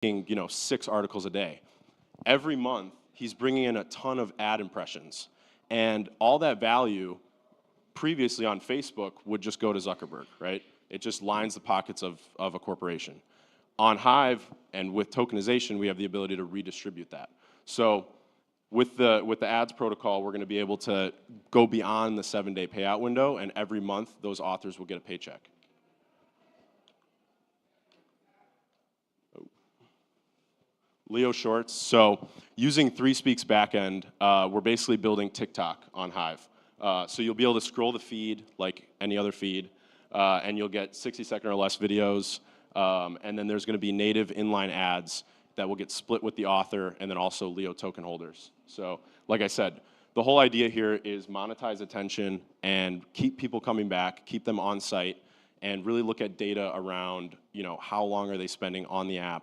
6 articles a day. Every month, he's bringing in a ton of ad impressions. And all that value previously on Facebook would just go to Zuckerberg, right? It just lines the pockets of a corporation. On Hive and with tokenization, we have the ability to redistribute that. So with the ads protocol, we're going to be able to go beyond the 7-day payout window, and every month, those authors will get a paycheck. Leo Shorts. So using 3Speak's backend, we're basically building TikTok on Hive. So you'll be able to scroll the feed like any other feed, and you'll get 60-second or less videos. And then there's going to be native inline ads that will get split with the author, and then also Leo token holders. So like I said, the whole idea here is monetize attention and keep people coming back, keep them on site, and really look at data around how long are they spending on the app,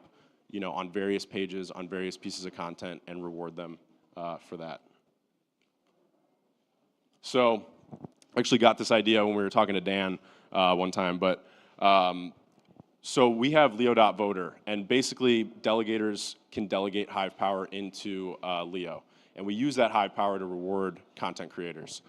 on various pages, on various pieces of content, and reward them for that. So I actually got this idea when we were talking to Dan one time, but so we have Leo.voter, and basically delegators can delegate Hive power into Leo, and we use that Hive power to reward content creators.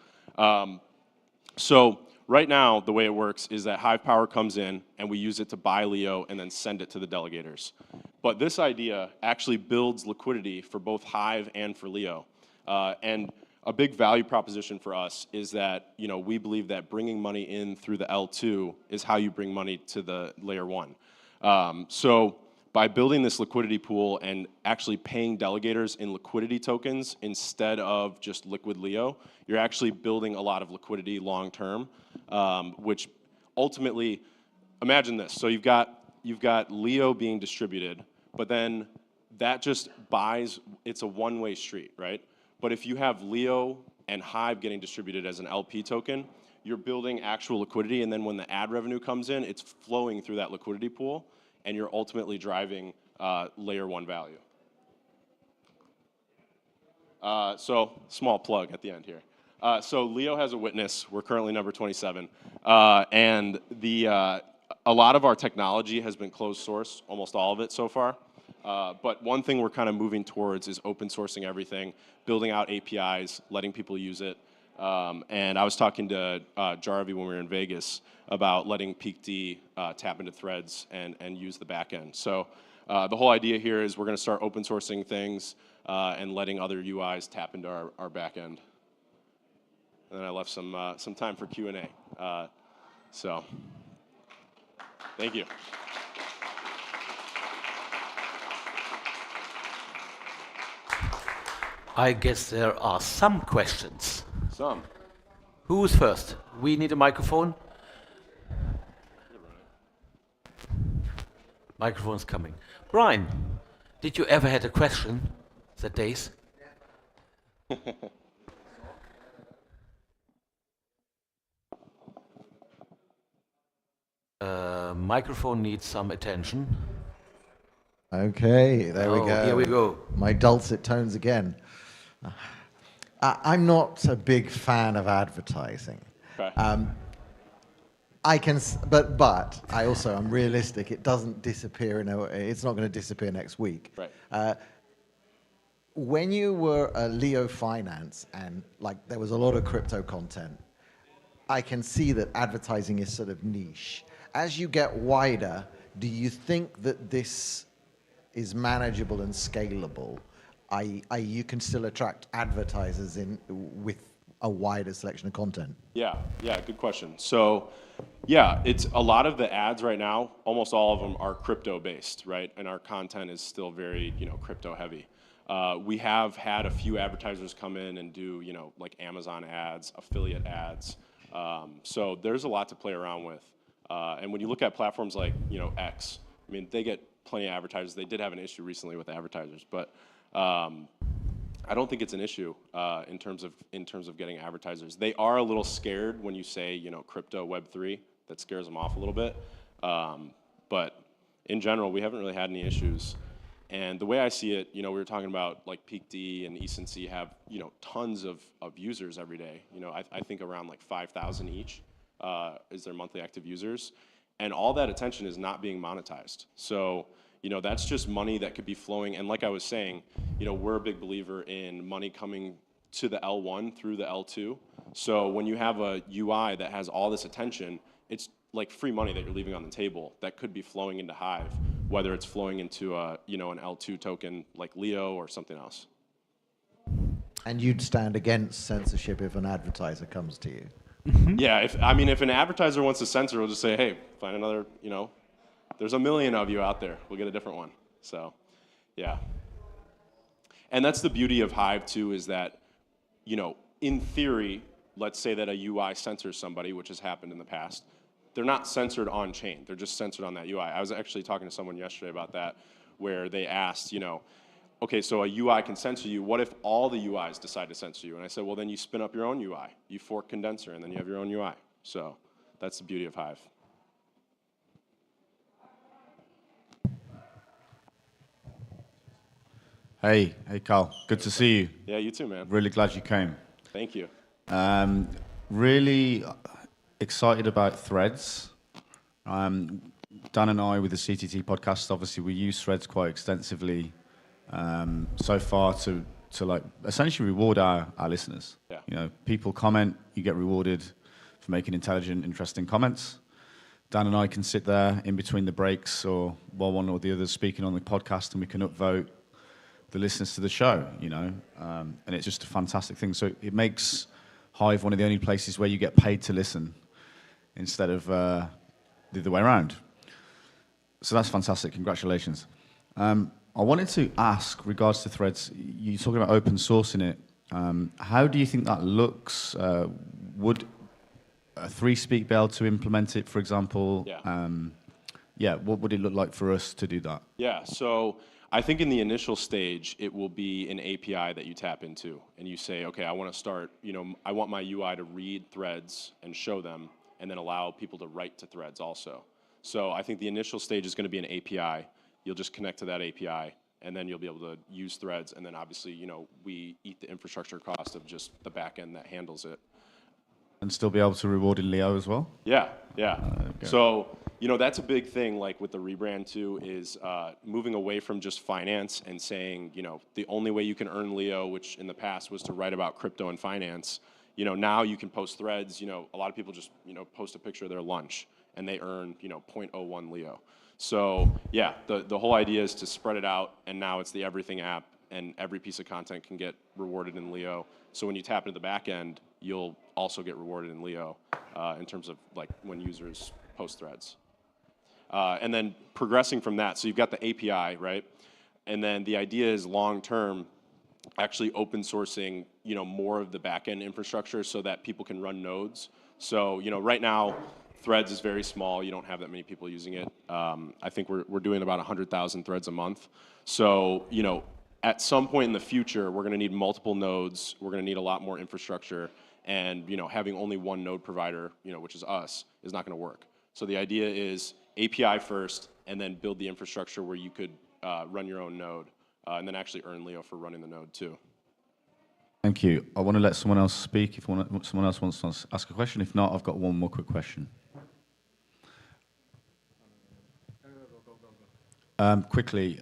So right now, the way it works is that Hive power comes in, and we use it to buy Leo and then send it to the delegators. But this idea actually builds liquidity for both Hive and for Leo. And a big value proposition for us is that we believe that bringing money in through the L2 is how you bring money to the layer 1. So by building this liquidity pool and actually paying delegators in liquidity tokens instead of just liquid Leo, you're actually building a lot of liquidity long term, which ultimately, imagine this. So you've got Leo being distributed, but then that just buys, it's a one-way street, right? But if you have Leo and Hive getting distributed as an LP token, you're building actual liquidity, and then when the ad revenue comes in, it's flowing through that liquidity pool, and you're ultimately driving layer 1 value. So small plug at the end here. So Leo has a witness. We're currently number 27, and a lot of our technology has been closed source, almost all of it so far. But one thing we're kind of moving towards is open sourcing everything, building out APIs, letting people use it. And I was talking to Jarvi when we were in Vegas about letting PeakD tap into threads and use the backend. So the whole idea here is we're going to start open sourcing things and letting other UIs tap into our backend. And then I left some time for Q&A. So thank you. I guess there are some questions. Some. Who's first? We need a microphone. Microphone's coming. Brian, did you ever had a question that days? Microphone needs some attention. Okay, there we go. Here we go. My dulcet tones again. I'm not a big fan of advertising. Okay. But I also am realistic. It doesn't disappear. It's not going to disappear next week. Right. When you were a Leo Finance and there was a lot of crypto content, I can see that advertising is sort of niche. As you get wider, do you think that this is manageable and scalable? You can still attract advertisers with a wider selection of content? Yeah, good question. So, yeah, it's a lot of the ads right now, almost all of them are crypto based, right? And our content is still very, crypto heavy. We have had a few advertisers come in and do, like Amazon ads, affiliate ads. So there's a lot to play around with. And when you look at platforms like, X, I mean, they get plenty of advertisers. They did have an issue recently with advertisers, but I don't think it's an issue in terms of getting advertisers. They are a little scared when you say crypto Web3. That scares them off a little bit. But in general, we haven't really had any issues. And the way I see it, we were talking about like PeakD and eCNC have tons of users every day. I think around like 5,000 each is their monthly active users, and all that attention is not being monetized. So That's just money that could be flowing. And like I was saying, we're a big believer in money coming to the L1 through the L2. So when you have a UI that has all this attention, it's like free money that you're leaving on the table that could be flowing into Hive, whether it's flowing into an L2 token like Leo or something else. And you'd stand against censorship if an advertiser comes to you. Yeah, if an advertiser wants to censor, we'll just say, hey, find another, there's a million of you out there. We'll get a different one. So, yeah. And that's the beauty of Hive, too, is that, in theory, let's say that a UI censors somebody, which has happened in the past. They're not censored on chain. They're just censored on that UI. I was actually talking to someone yesterday about that, where they asked, okay, so a UI can censor you. What if all the UIs decide to censor you? And I said, well, then you spin up your own UI. You fork Condenser, and then you have your own UI. So that's the beauty of Hive. Hey, Carl. Good to see you. Yeah, you too, man. Really glad you came. Thank you. Really excited about Threads. Dan and I, with the CTT podcast, obviously we use Threads quite extensively so far to like essentially reward our listeners. Yeah. People comment, you get rewarded for making intelligent, interesting comments. Dan and I can sit there in between the breaks or while one or the other is speaking on the podcast, and we can upvote the listeners to the show, and it's just a fantastic thing. So it makes Hive one of the only places where you get paid to listen instead of the other way around. So that's fantastic. Congratulations. I wanted to ask, regards to Threads, you're talking about open sourcing it. How do you think that looks? Would a 3Speak be able to implement it, for example? Yeah. What would it look like for us to do that? Yeah, so I think in the initial stage, it will be an API that you tap into, and you say, okay, I want to start, I want my UI to read threads and show them, and then allow people to write to threads also. So I think the initial stage is going to be an API. You'll just connect to that API, and then you'll be able to use threads, and then obviously, we eat the infrastructure cost of just the back end that handles it. And still be able to reward in Leo as well? Yeah. Okay. So, that's a big thing, like with the rebrand too, is moving away from just finance and saying, the only way you can earn Leo, which in the past was to write about crypto and finance, now you can post threads. A lot of people just, post a picture of their lunch and they earn, 0.01 Leo. So yeah, the whole idea is to spread it out, and now it's the everything app, and every piece of content can get rewarded in Leo. So when you tap into the back end, you'll also get rewarded in Leo in terms of like when users post threads. And then progressing from that, so you've got the API, right? And then the idea is long-term, actually open sourcing, more of the back-end infrastructure so that people can run nodes. So, right now, Threads is very small. You don't have that many people using it. I think we're doing about 100,000 threads a month. So, at some point in the future, we're going to need multiple nodes. We're going to need a lot more infrastructure. And, having only one node provider, which is us, is not going to work. So the idea is API first, and then build the infrastructure where you could run your own node, and then actually earn Leo for running the node too. Thank you. I want to let someone else speak if someone else wants to ask a question. If not, I've got one more quick question. Quickly,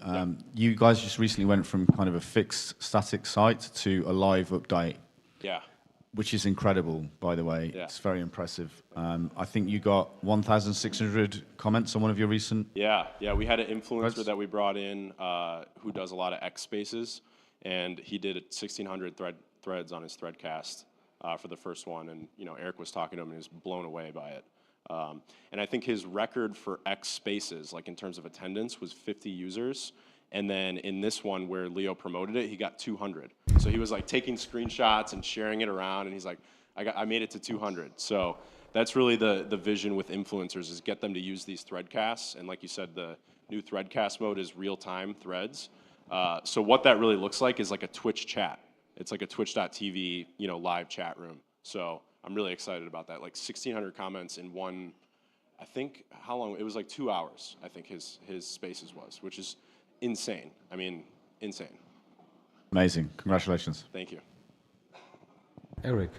you guys just recently went from kind of a fixed static site to a live update. Yeah. Which is incredible, by the way. Yeah. It's very impressive. I think you got 1,600 comments on one of your recent... Yeah, we had an influencer that we brought in who does a lot of X spaces, and he did 1,600 threads on his Threadcast for the first one, and Eric was talking to him and he was blown away by it. And I think his record for X spaces, like in terms of attendance, was 50 users. And then in this one where Leo promoted it, he got 200. So he was like taking screenshots and sharing it around, and he's like, I made it to 200. So that's really the vision with influencers, is get them to use these Threadcasts. And like you said, the new Threadcast mode is real-time threads. So what that really looks like is like a Twitch chat. It's like a twitch.tv, live chat room. So I'm really excited about that. Like 1,600 comments in one, I think, how long? It was like 2 hours, I think his spaces was, which is insane. I mean, insane. Amazing. Congratulations. Thank you. Eric.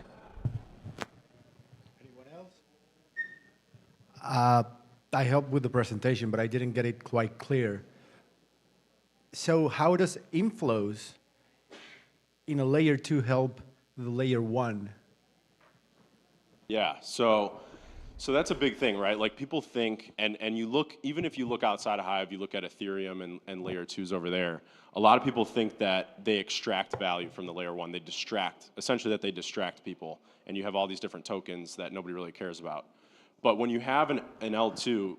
Anyone else? I helped with the presentation, but I didn't get it quite clear. So how does inflows in a layer 2 help the layer 1? Yeah, so that's a big thing, right? Like people think, and you look, even if you look outside of Hive, you look at Ethereum and layer 2s over there, a lot of people think that they extract value from the layer 1. They distract, essentially that they distract people, and you have all these different tokens that nobody really cares about. But when you have an L2,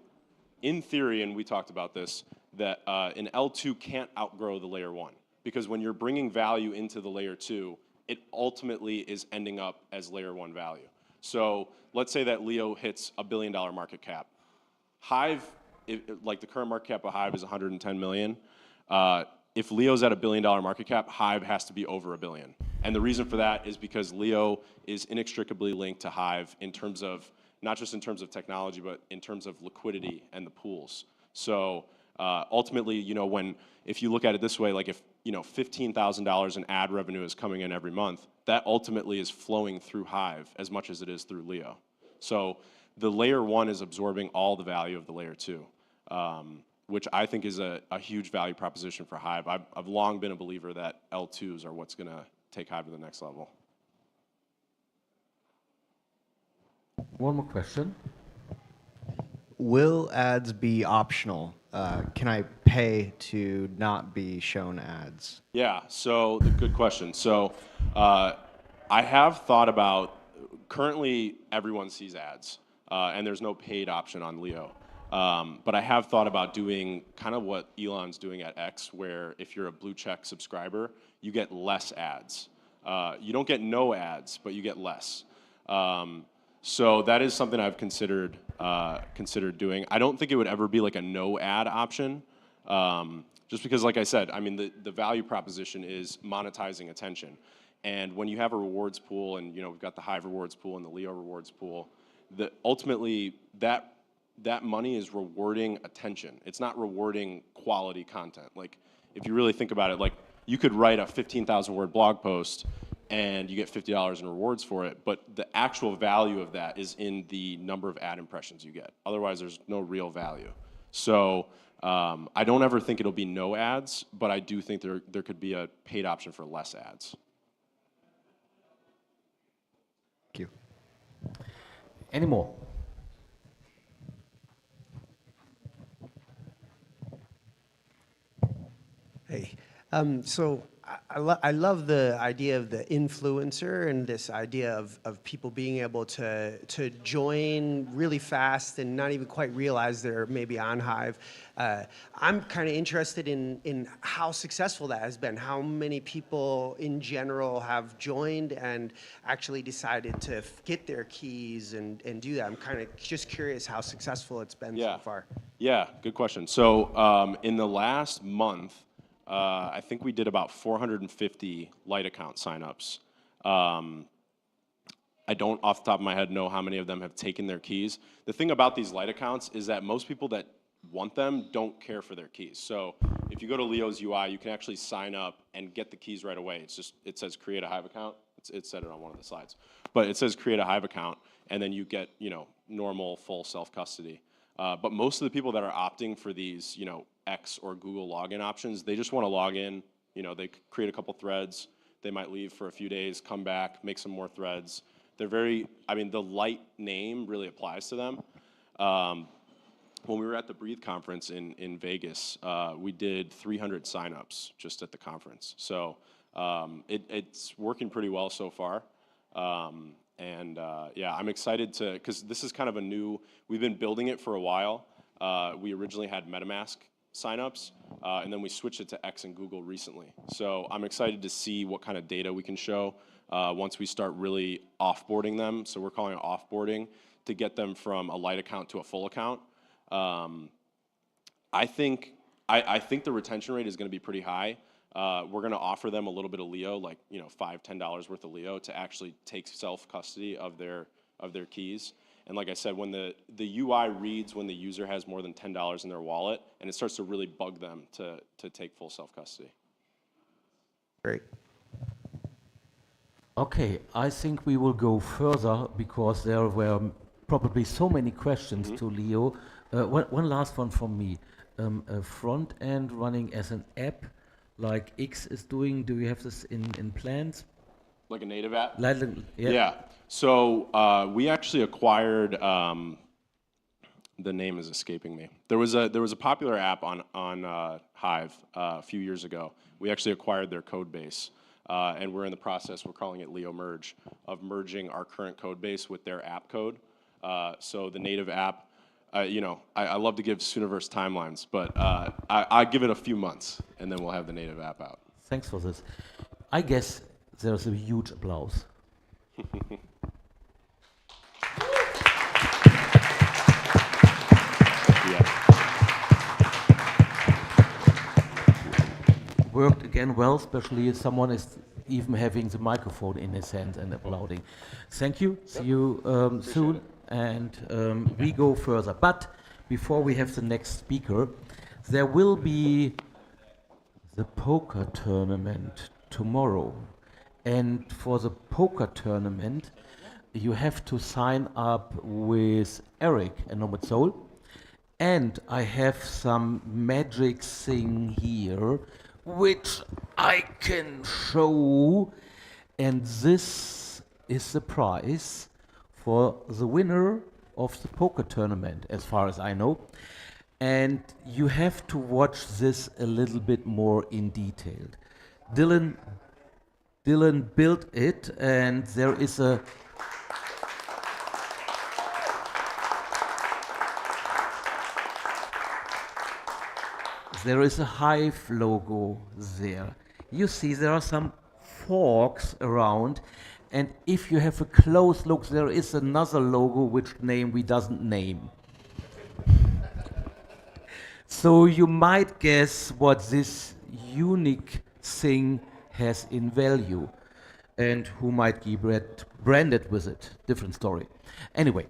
in theory, and we talked about this, that an L2 can't outgrow the layer 1. Because when you're bringing value into the layer 2, it ultimately is ending up as layer 1 value. So let's say that Leo hits $1 billion market cap. Hive, like the current market cap of Hive is 110 million. If Leo's at $1 billion market cap, Hive has to be over $1 billion. And the reason for that is because Leo is inextricably linked to Hive in terms of, not just in terms of technology, but in terms of liquidity and the pools. So ultimately, you know, if you look at it this way, like if, you know, $15,000 in ad revenue is coming in every month, that ultimately is flowing through Hive as much as it is through Leo. So the layer 1 is absorbing all the value of the layer 2, which I think is a huge value proposition for Hive. I've long been a believer that L2s are what's going to take Hive to the next level. One more question. Will ads be optional? Can I pay to not be shown ads? Yeah, so good question. So I have thought about, currently everyone sees ads, and there's no paid option on Leo. But I have thought about doing kind of what Elon's doing at X, where if you're a blue check subscriber, you get less ads. You don't get no ads, but you get less. So that is something I've considered doing. I don't think it would ever be like a no ad option, just because, like I said, I mean the value proposition is monetizing attention, and when you have a rewards pool, and you know we've got the Hive rewards pool and the Leo rewards pool, ultimately that money is rewarding attention. It's not rewarding quality content. Like if you really think about it, like you could write a 15,000 word blog post and you get $50 in rewards for it, but the actual value of that is in the number of ad impressions you get. Otherwise, there's no real value. So I don't ever think it'll be no ads, but I do think there could be a paid option for less ads. Thank you. Any more? Hey, so I love the idea of the influencer and this idea of people being able to join really fast and not even quite realize they're maybe on Hive. I'm kind of interested in how successful that has been. How many people in general have joined and actually decided to get their keys and do that? I'm kind of just curious how successful it's been so far. Yeah, good question. So in the last month, I think we did about 450 light account signups. I don't, off the top of my head, know how many of them have taken their keys. The thing about these light accounts is that most people that want them don't care for their keys. So if you go to Leo's UI, you can actually sign up and get the keys right away. It's just, it says create a Hive account. It said it on one of the slides. But it says create a Hive account, and then you get, you know, normal full self-custody. But most of the people that are opting for these, you know, X or Google login options, they just want to log in, you know, they create a couple threads, they might leave for a few days, come back, make some more threads. They're very, I mean, the light name really applies to them. When we were at the Breathe conference in Vegas, we did 300 signups just at the conference. So it's working pretty well so far. Yeah, I'm excited to, because this is kind of a new, we've been building it for a while. We originally had MetaMask signups, and then we switched it to X and Google recently. So I'm excited to see what kind of data we can show once we start really offboarding them. So we're calling it offboarding to get them from a light account to a full account. I think the retention rate is going to be pretty high. We're going to offer them a little bit of Leo, like, you know, $5, $10 worth of Leo to actually take self-custody of their keys. And like I said, when the UI reads when the user has more than $10 in their wallet, and it starts to really bug them to take full self-custody. Great. Okay, I think we will go further because there were probably so many questions to Leo. One last one from me. a front end running as an app like X is doing? Do you have this in plans? Like a native app? Like, yeah. Yeah. So we actually acquired. The name is escaping me. There was a popular app on Hive a few years ago. We actually acquired their code base, and we're in the process. We're calling it Leo Merge, of merging our current code base with their app code. So the native app, I love to give Sooniverse timelines, but I give it a few months, and then we'll have the native app out. Thanks for this. I guess there's a huge applause. Worked again well, especially if someone is even having the microphone in his hand and applauding. Thank you. See you soon, and we go further. But before we have the next speaker, there will be the poker tournament tomorrow. And for the poker tournament, you have to sign up with Eric and Nomad Soul. And I have some magic thing here, which I can show. And this is the prize for the winner of the poker tournament, as far as I know. And you have to watch this a little bit more in detail. Dylan built it, and there is a Hive logo there. You see there are some forks around, and if you have a close look, there is another logo which name we doesn't name. So you might guess what this unique thing has in value, and who might be branded with it. Different story. Anyway,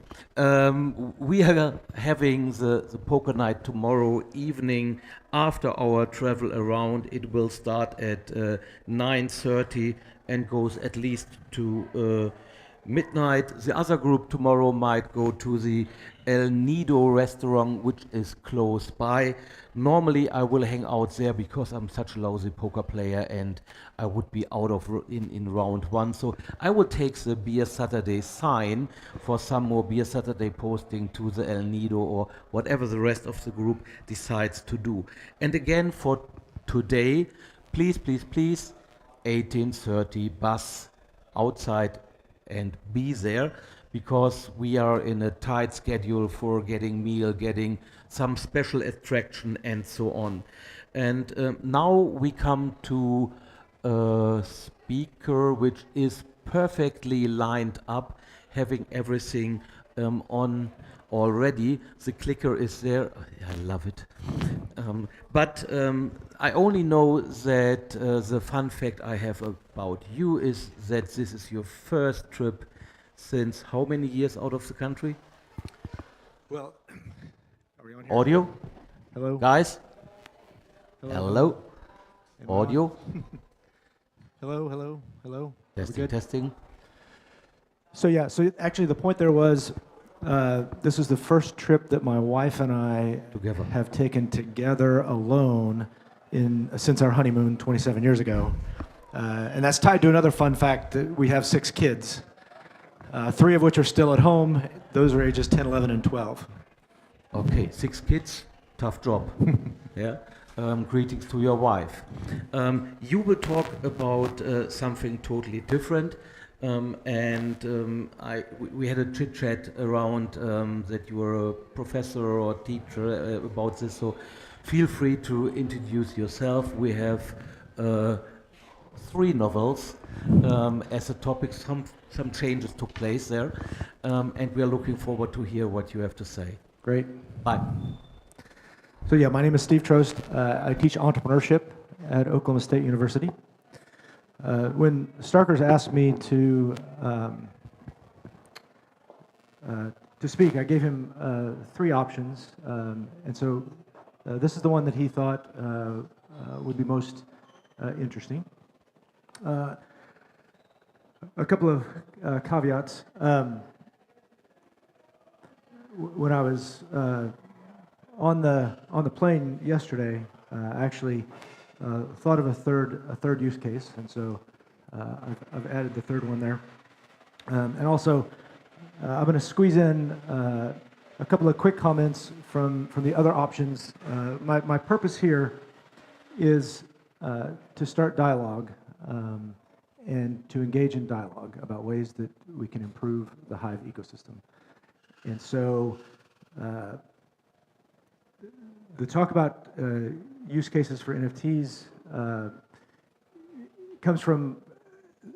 we are having the poker night tomorrow evening after our travel around. It will start at 9:30 and goes at least to midnight. The other group tomorrow might go to the El Nido restaurant, which is close by. Normally I will hang out there because I'm such a lousy poker player and I would be out of in round one. So I will take the Beer Saturday sign for some more Beer Saturday posting to the El Nido or whatever the rest of the group decides to do. And again for today, please, 18:30 bus outside and be there, because we are in a tight schedule for getting meal, getting some special attraction and so on. And now we come to a speaker which is perfectly lined up, having everything on already. The clicker is there. I love it. But I only know that the fun fact I have about you is that this is your first trip since how many years out of the country? Well, are we on here? Audio? Hello? Guys? Hello? Am I on? Audio? Hello? We Testing, good? testing. So actually the point there was, this is the first trip that my wife and I Together. have taken together alone since our honeymoon 27 years ago. And that's tied to another fun fact that we have 6 kids, 3 of which are still at home. Those are ages 10, 11, and 12. Okay, 6 kids, tough job. Yeah. Greetings to your wife. You will talk about something totally different, we had a chit chat around that you are a professor or teacher about this. So feel free to introduce yourself. We have 3 novels as a topic. Some changes took place there, and we are looking forward to hear what you have to say. Great. Bye. So yeah, my name is Steve Trost. I teach entrepreneurship at Oklahoma State University. When Starkers asked me to speak, I gave him 3 options, and so this is the one that he thought would be most interesting. A couple of caveats. When I was on the plane yesterday, I actually thought of a third use case, and so I've added the third one there. And also, I'm going to squeeze in a couple of quick comments from the other options. My purpose here is to start dialogue and to engage in dialogue about ways that we can improve the Hive ecosystem. And so the talk about use cases for NFTs comes from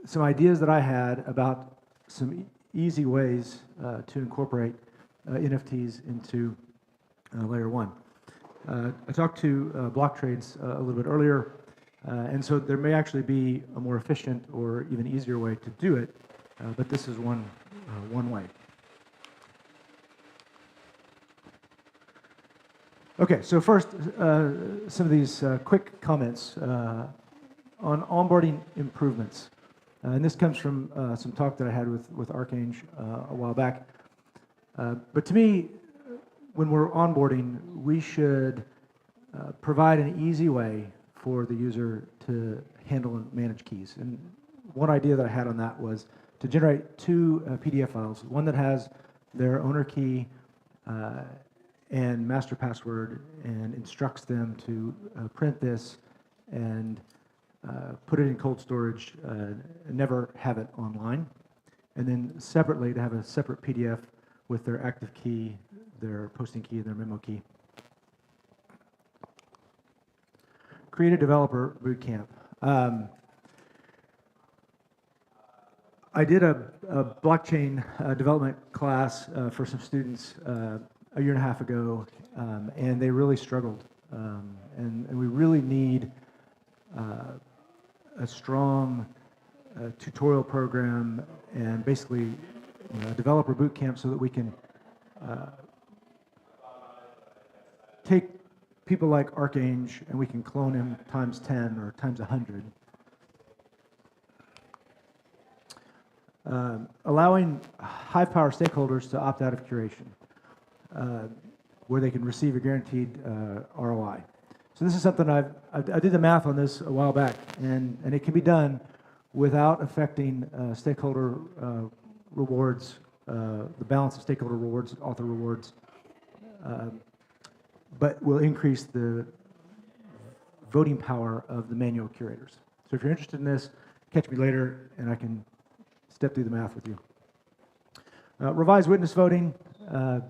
some ideas that I had about some easy ways to incorporate NFTs into layer one. I talked to block trades a little bit earlier, and so there may actually be a more efficient or even easier way to do it, but this is one way. Okay, so first, some of these quick comments on onboarding improvements. And this comes from some talk that I had with Archange a while back. But to me, when we're onboarding, we should provide an easy way for the user to handle and manage keys. And one idea that I had on that was to generate two PDF files, one that has their owner key and master password and instructs them to print this and put it in cold storage, never have it online. And then separately to have a separate PDF with their active key, their posting key, and their memo key. Create a developer bootcamp. I did a blockchain development class for some students a year and a half ago, and they really struggled. And we really need a strong tutorial program and basically a developer boot camp so that we can take people like Archange and we can clone him times 10 or times 100. Allowing Hive Power stakeholders to opt out of curation, where they can receive a guaranteed ROI. So this is something I did the math on this a while back, and it can be done without affecting stakeholder rewards, the balance of stakeholder rewards, author rewards, but will increase the voting power of the manual curators. So if you're interested in this, catch me later, and I can step through the math with you. Revised witness voting. To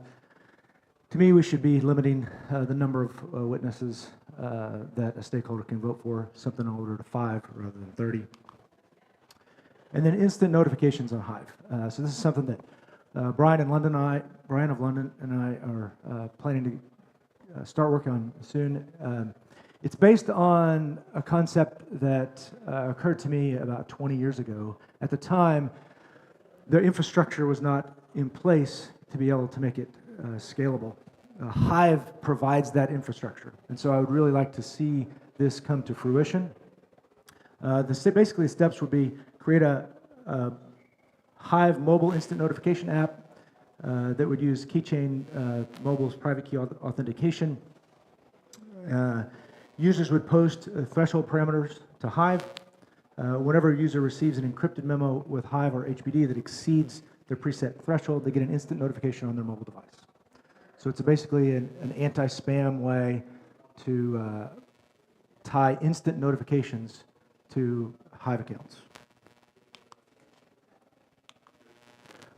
me, we should be limiting the number of witnesses that a stakeholder can vote for, something on order to 5 rather than 30. And then instant notifications on Hive. So this is something that Brian of London and I are planning to start working on soon. It's based on a concept that occurred to me about 20 years ago. At the time, the infrastructure was not in place to be able to make it scalable. Hive provides that infrastructure, and so I would really like to see this come to fruition. Basically, the steps would be create a Hive mobile instant notification app that would use Keychain Mobile's private key authentication. Users would post threshold parameters to Hive. Whenever a user receives an encrypted memo with Hive or HBD that exceeds their preset threshold, they get an instant notification on their mobile device. So it's basically an anti-spam way to tie instant notifications to Hive accounts.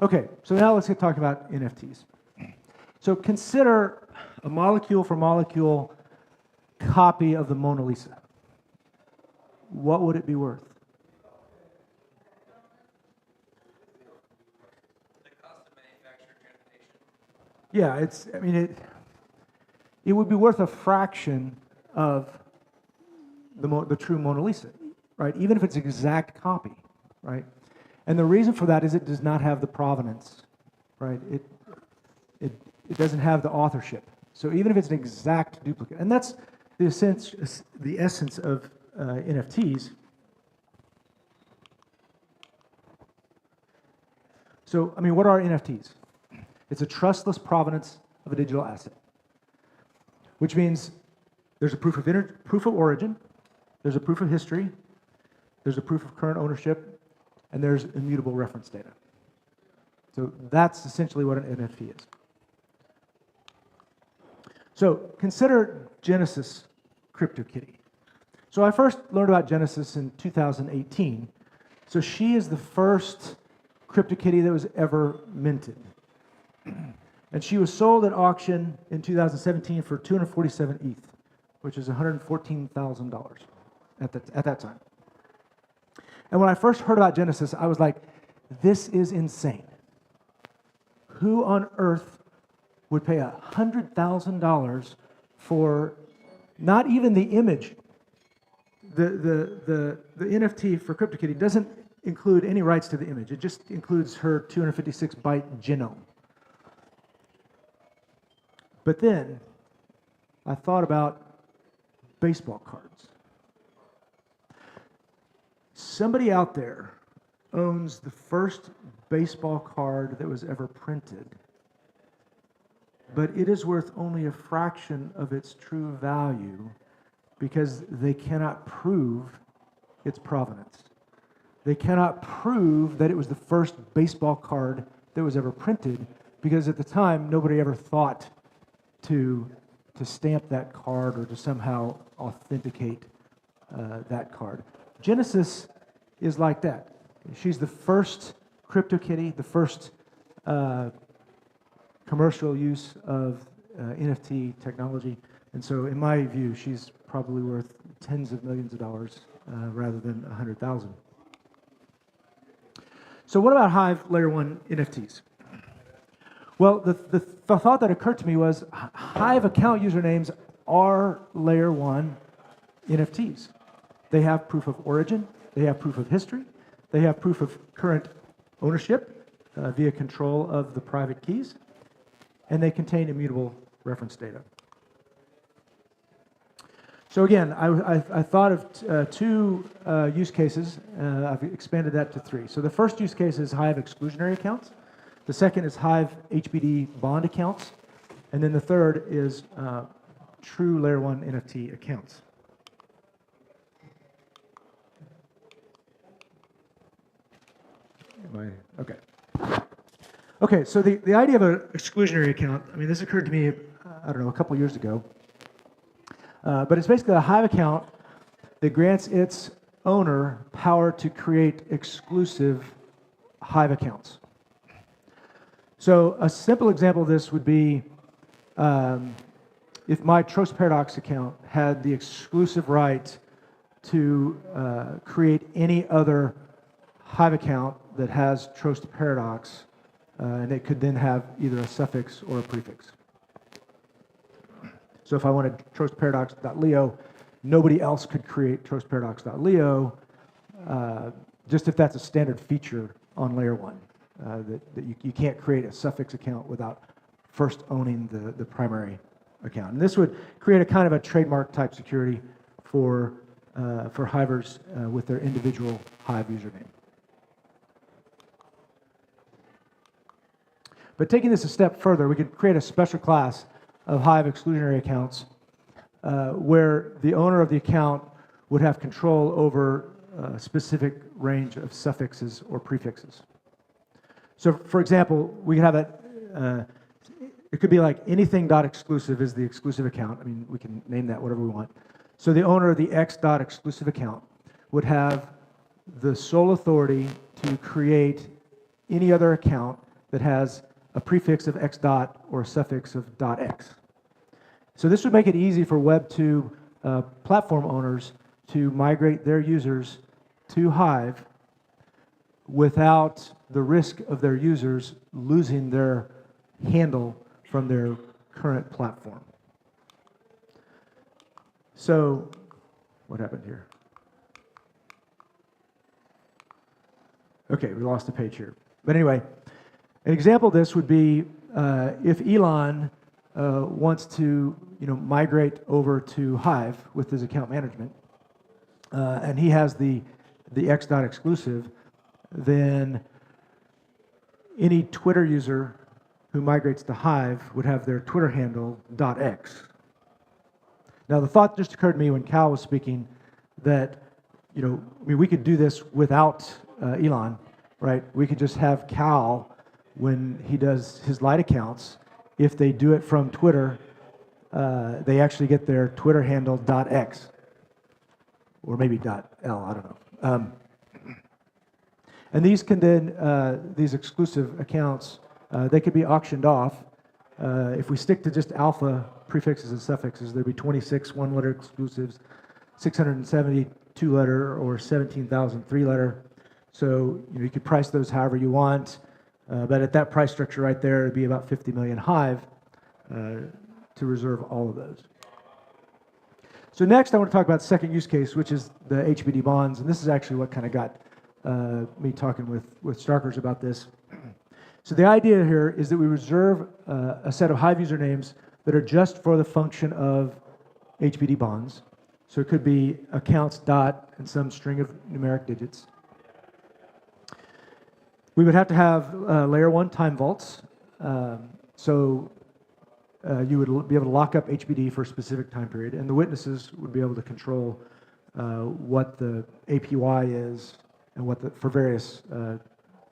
Okay, so now let's get talking about NFTs. So consider a molecule for molecule copy of the Mona Lisa. What would it be worth? Yeah, it would be worth a fraction of the true Mona Lisa, right? Even if it's an exact copy, right? And the reason for that is it does not have the provenance, right? It doesn't have the authorship. So even if it's an exact duplicate, and that's the essence of NFTs. So, I mean, what are NFTs? It's a trustless provenance of a digital asset. which means there's a proof of origin, there's a proof of history, there's a proof of current ownership, and there's immutable reference data. So that's essentially what an NFT is. So consider Genesis CryptoKitty. So I first learned about Genesis in 2018. So she is the first CryptoKitty that was ever minted. And she was sold at auction in 2017 for 247 ETH, which is $114,000 at that time. And when I first heard about Genesis, I was like, this is insane. Who on earth would pay $100,000 for not even the image? The NFT for CryptoKitty doesn't include any rights to the image. It just includes her 256-byte genome. But then I thought about baseball cards. Somebody out there owns the first baseball card that was ever printed, but it is worth only a fraction of its true value because they cannot prove its provenance. They cannot prove that it was the first baseball card that was ever printed because at the time nobody ever thought to stamp that card or to somehow authenticate that card. Genesis is like that. She's the first CryptoKitty, the first commercial use of NFT technology. And so in my view, she's probably worth tens of millions of dollars rather than 100,000. So what about Hive Layer 1 NFTs? Well, the thought that occurred to me was Hive account usernames are Layer 1 NFTs. They have proof of origin, they have proof of history, they have proof of current ownership via control of the private keys, and they contain immutable reference data. So again, I thought of two use cases. I've expanded that to three. So the first use case is Hive exclusionary accounts. The second is Hive HBD bond accounts. And then the third is true Layer 1 NFT accounts. Okay. Okay, so the idea of an exclusionary account, I mean, this occurred to me, I don't know, a couple years ago. But it's basically a Hive account that grants its owner power to create exclusive Hive accounts. So a simple example of this would be if my Trost Paradox account had the exclusive right to create any other Hive account that has Trost Paradox, and it could then have either a suffix or a prefix. So if I wanted trostparadox.leo, nobody else could create trostparadox.leo, just if that's a standard feature on Layer 1, that you can't create a suffix account without first owning the primary account. And this would create a kind of a trademark type security for Hivers with their individual Hive username. But taking this a step further, we could create a special class of Hive exclusionary accounts where the owner of the account would have control over a specific range of suffixes or prefixes. So for example, we could have it could be like anything.exclusive is the exclusive account. I mean, we can name that whatever we want. So the owner of the x.exclusive account would have the sole authority to create any other account that has a prefix of x dot or a suffix of .x. So this would make it easy for Web 2 platform owners to migrate their users to Hive without the risk of their users losing their handle from their current platform. So what happened here? Okay, we lost the page here. But anyway, an example of this would be if Elon wants to migrate over to Hive with his account management, and he has the x.exclusive, then any Twitter user who migrates to Hive would have their Twitter handle .x. Now, the thought just occurred to me when Cal was speaking that, I mean, we could do this without Elon, right? We could just have Cal, when he does his light accounts, if they do it from Twitter, they actually get their Twitter handle .x, or maybe .l, I don't know. And these can then, these exclusive accounts, they could be auctioned off. If we stick to just alpha prefixes and suffixes, there'd be 26 one-letter exclusives, 670 two-letter, or 17,000 three-letter. So you could price those however you want, but at that price structure right there, it'd be about 50 million Hive to reserve all of those. So next, I want to talk about the second use case, which is the HBD bonds, and this is actually what kind of got me talking with Starkers about this. So the idea here is that we reserve a set of Hive usernames that are just for the function of HBD bonds. So it could be accounts dot and some string of numeric digits. We would have to have layer 1 time vaults. So you would be able to lock up HBD for a specific time period, and the witnesses would be able to control what the APY is and what for various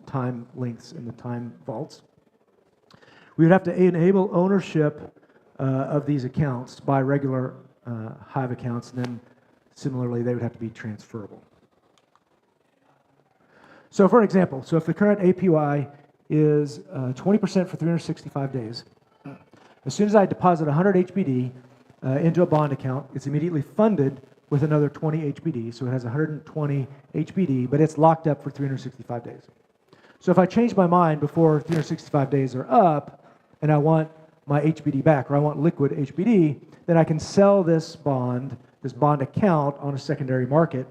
time lengths in the time vaults. We would have to enable ownership of these accounts by regular Hive accounts, and then similarly, they would have to be transferable. So for example, if the current APY is 20% for 365 days, as soon as I deposit 100 HBD into a bond account, it's immediately funded with another 20 HBD, so it has 120 HBD, but it's locked up for 365 days. So if I change my mind before 365 days are up, and I want my HBD back, or I want liquid HBD, then I can sell this bond account on a secondary market,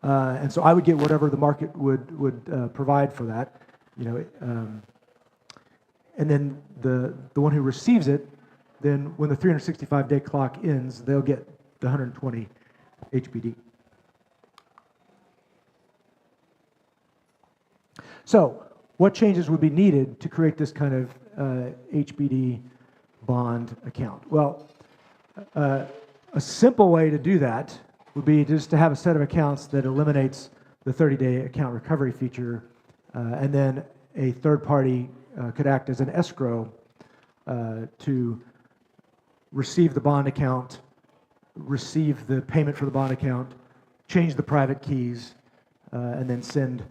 and so I would get whatever the market would provide for that, and then the one who receives it, then when the 365-day clock ends, they'll get the 120 HBD. So what changes would be needed to create this kind of HBD bond account? Well, a simple way to do that would be just to have a set of accounts that eliminates the 30-day account recovery feature, and then a third party could act as an escrow to receive the bond account, receive the payment for the bond account, change the private keys, and then send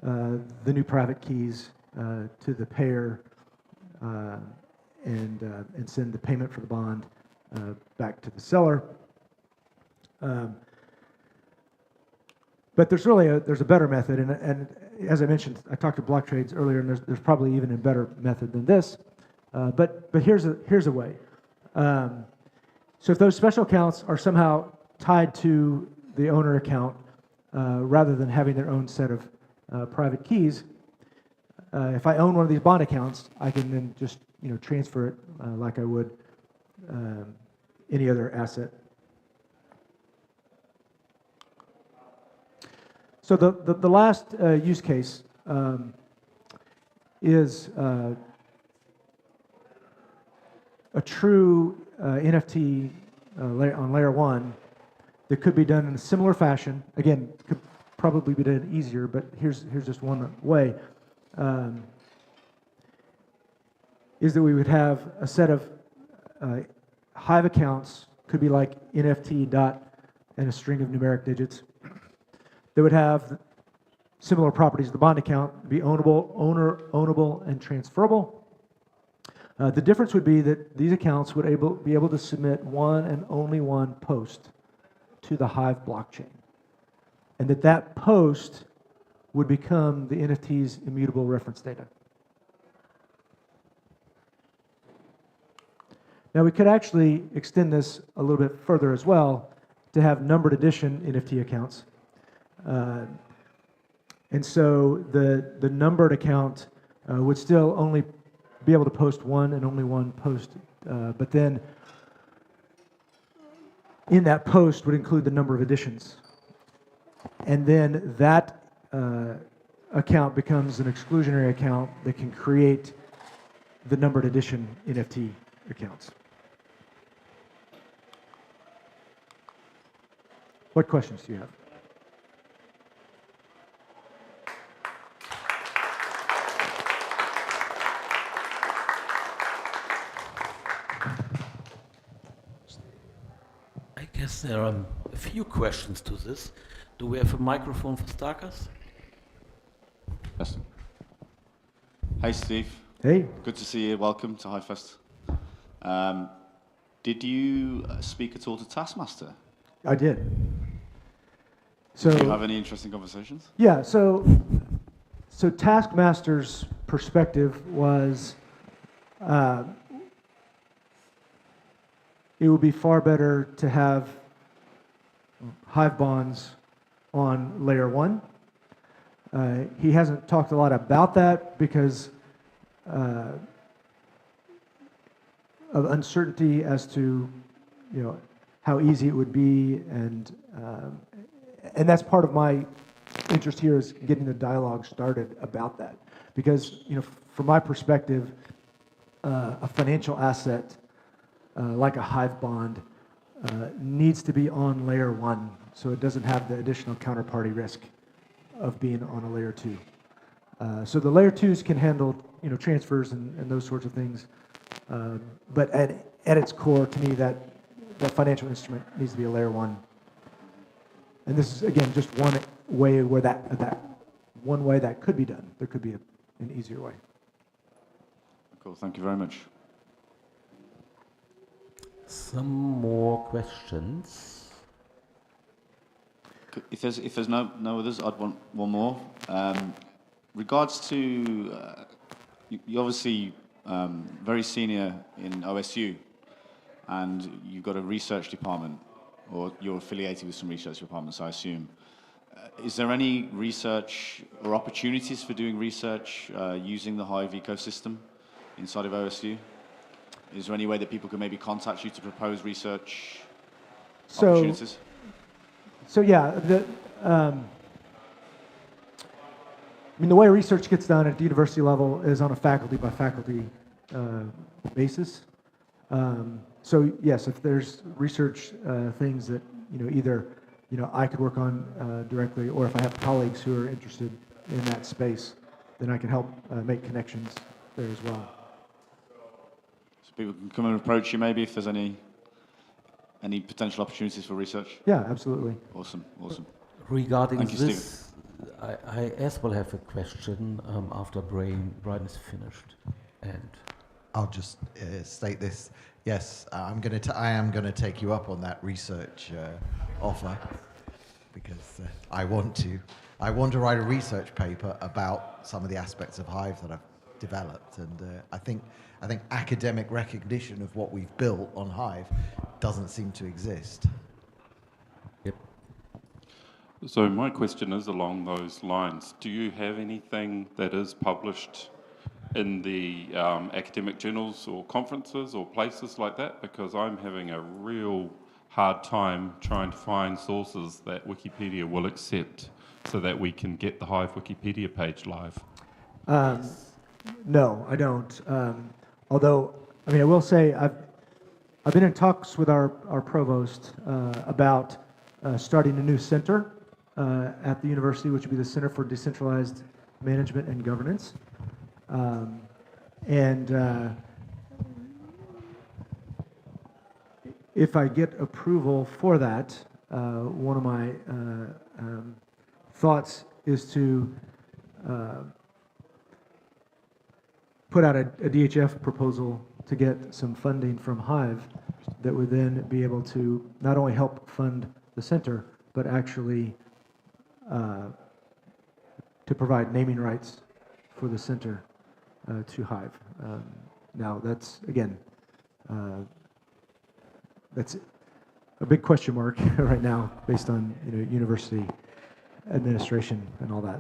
the new private keys to the payer, and send the payment for the bond back to the seller. But there's a better method, and as I mentioned, I talked to block trades earlier, and there's probably even a better method than this. But here's a way. So if those special accounts are somehow tied to the owner account, rather than having their own set of private keys, if I own one of these bond accounts, I can then just transfer it like I would any other asset. So the last use case is a true NFT on layer 1 that could be done in a similar fashion. Again, could probably be done easier, but here's just one way. Is that we would have a set of Hive accounts, could be like NFT dot and a string of numeric digits. They would have similar properties to the bond account, be ownable, and transferable. The difference would be that these accounts would be able to submit one and only one post to the Hive blockchain, and that post would become the NFT's immutable reference data. Now we could actually extend this a little bit further as well to have numbered edition NFT accounts. And so the numbered account would still only be able to post one and only one post, but then in that post would include the number of editions. And then that account becomes an exclusionary account that can create the numbered edition NFT accounts. What questions do you have? I guess there are a few questions to this. Do we have a microphone for Starkers? Yes. Hey, Steve. Hey. Good to see you. Welcome to HiveFest. Did you speak at all to Taskmaster? I did. So, Did you have any interesting conversations? yeah, so Taskmaster's perspective was it would be far better to have Hive bonds on layer 1. He hasn't talked a lot about that because of uncertainty as to, how easy it would be, and that's part of my interest here is getting the dialogue started about that, because from my perspective, a financial asset like a Hive bond needs to be on layer 1, so it doesn't have the additional counterparty risk of being on a layer 2. So the layer 2s can handle transfers and those sorts of things, but at its core, to me, that financial instrument needs to be a layer 1. And this is, again, just one way where that could be done. There could be an easier way. Cool, thank you very much. Some more questions. If there's no others, I'd want one more. Regards to, you're obviously very senior in OSU, and you've got a research department, or you're affiliated with some research departments, I assume. Is there any research or opportunities for doing research using the Hive ecosystem inside of OSU? Is there any way that people can maybe contact you to propose research opportunities? So yeah, the way research gets done at the university level is on a faculty by faculty basis. So yes, if there's research things that either I could work on directly, or if I have colleagues who are interested in that space, then I can help make connections there as well. So people can come and approach you maybe if there's any potential opportunities for research? Yeah, absolutely. Awesome. Regarding Thank you, this, I as well have a question after Brian is finished. And I'll just state this. Yes, I am going to take you up on that research offer, because I want to write a research paper about some of the aspects of Hive that I've developed, and I think academic recognition of what we've built on Hive doesn't seem to exist. yep. So my question is along those lines. Do you have anything that is published in the academic journals or conferences or places like that? Because I'm having a real hard time trying to find sources that Wikipedia will accept so that we can get the Hive Wikipedia page live. No, I don't. Although, I will say I've been in talks with our provost about starting a new center at the university, which would be the Center for Decentralized Management and Governance. If I get approval for that, one of my thoughts is to put out a DHF proposal to get some funding from Hive that would then be able to not only help fund the center, but actually to provide naming rights for the center to Hive. Now that's, again, that's a big question mark right now based on university administration and all that.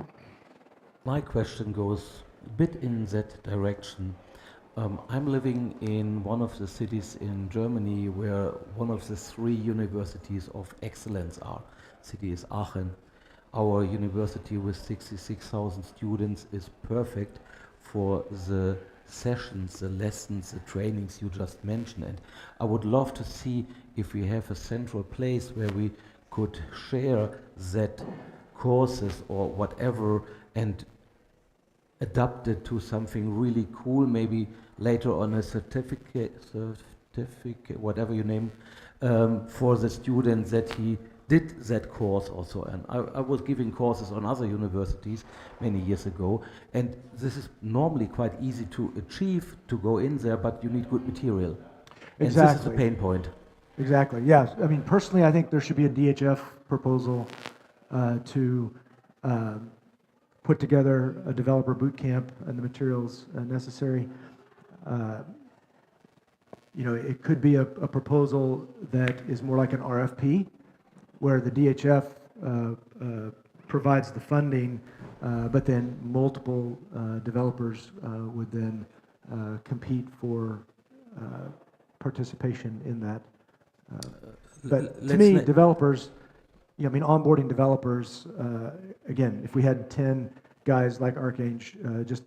My question goes a bit in that direction. I'm living in one of the cities in Germany where one of the 3 universities of excellence are. City is Aachen. Our university with 66,000 students is perfect for the sessions, the lessons, the trainings you just mentioned. And I would love to see if we have a central place where we could share that courses or whatever and adapt it to something really cool, maybe later on a certificate, whatever you name, for the student that he did that course also. And I was giving courses on other universities many years ago, and this is normally quite easy to achieve, to go in there, but you need good material. And this is the Exactly. pain point. Exactly. Yeah. I mean, personally, I think there should be a DHF proposal to put together a developer boot camp and the materials necessary. You know, it could be a proposal that is more like an RFP, where the DHF provides the funding, but then multiple developers would then compete for participation in that. But to me, developers, I mean, onboarding developers, again, if we had 10 guys like Archange just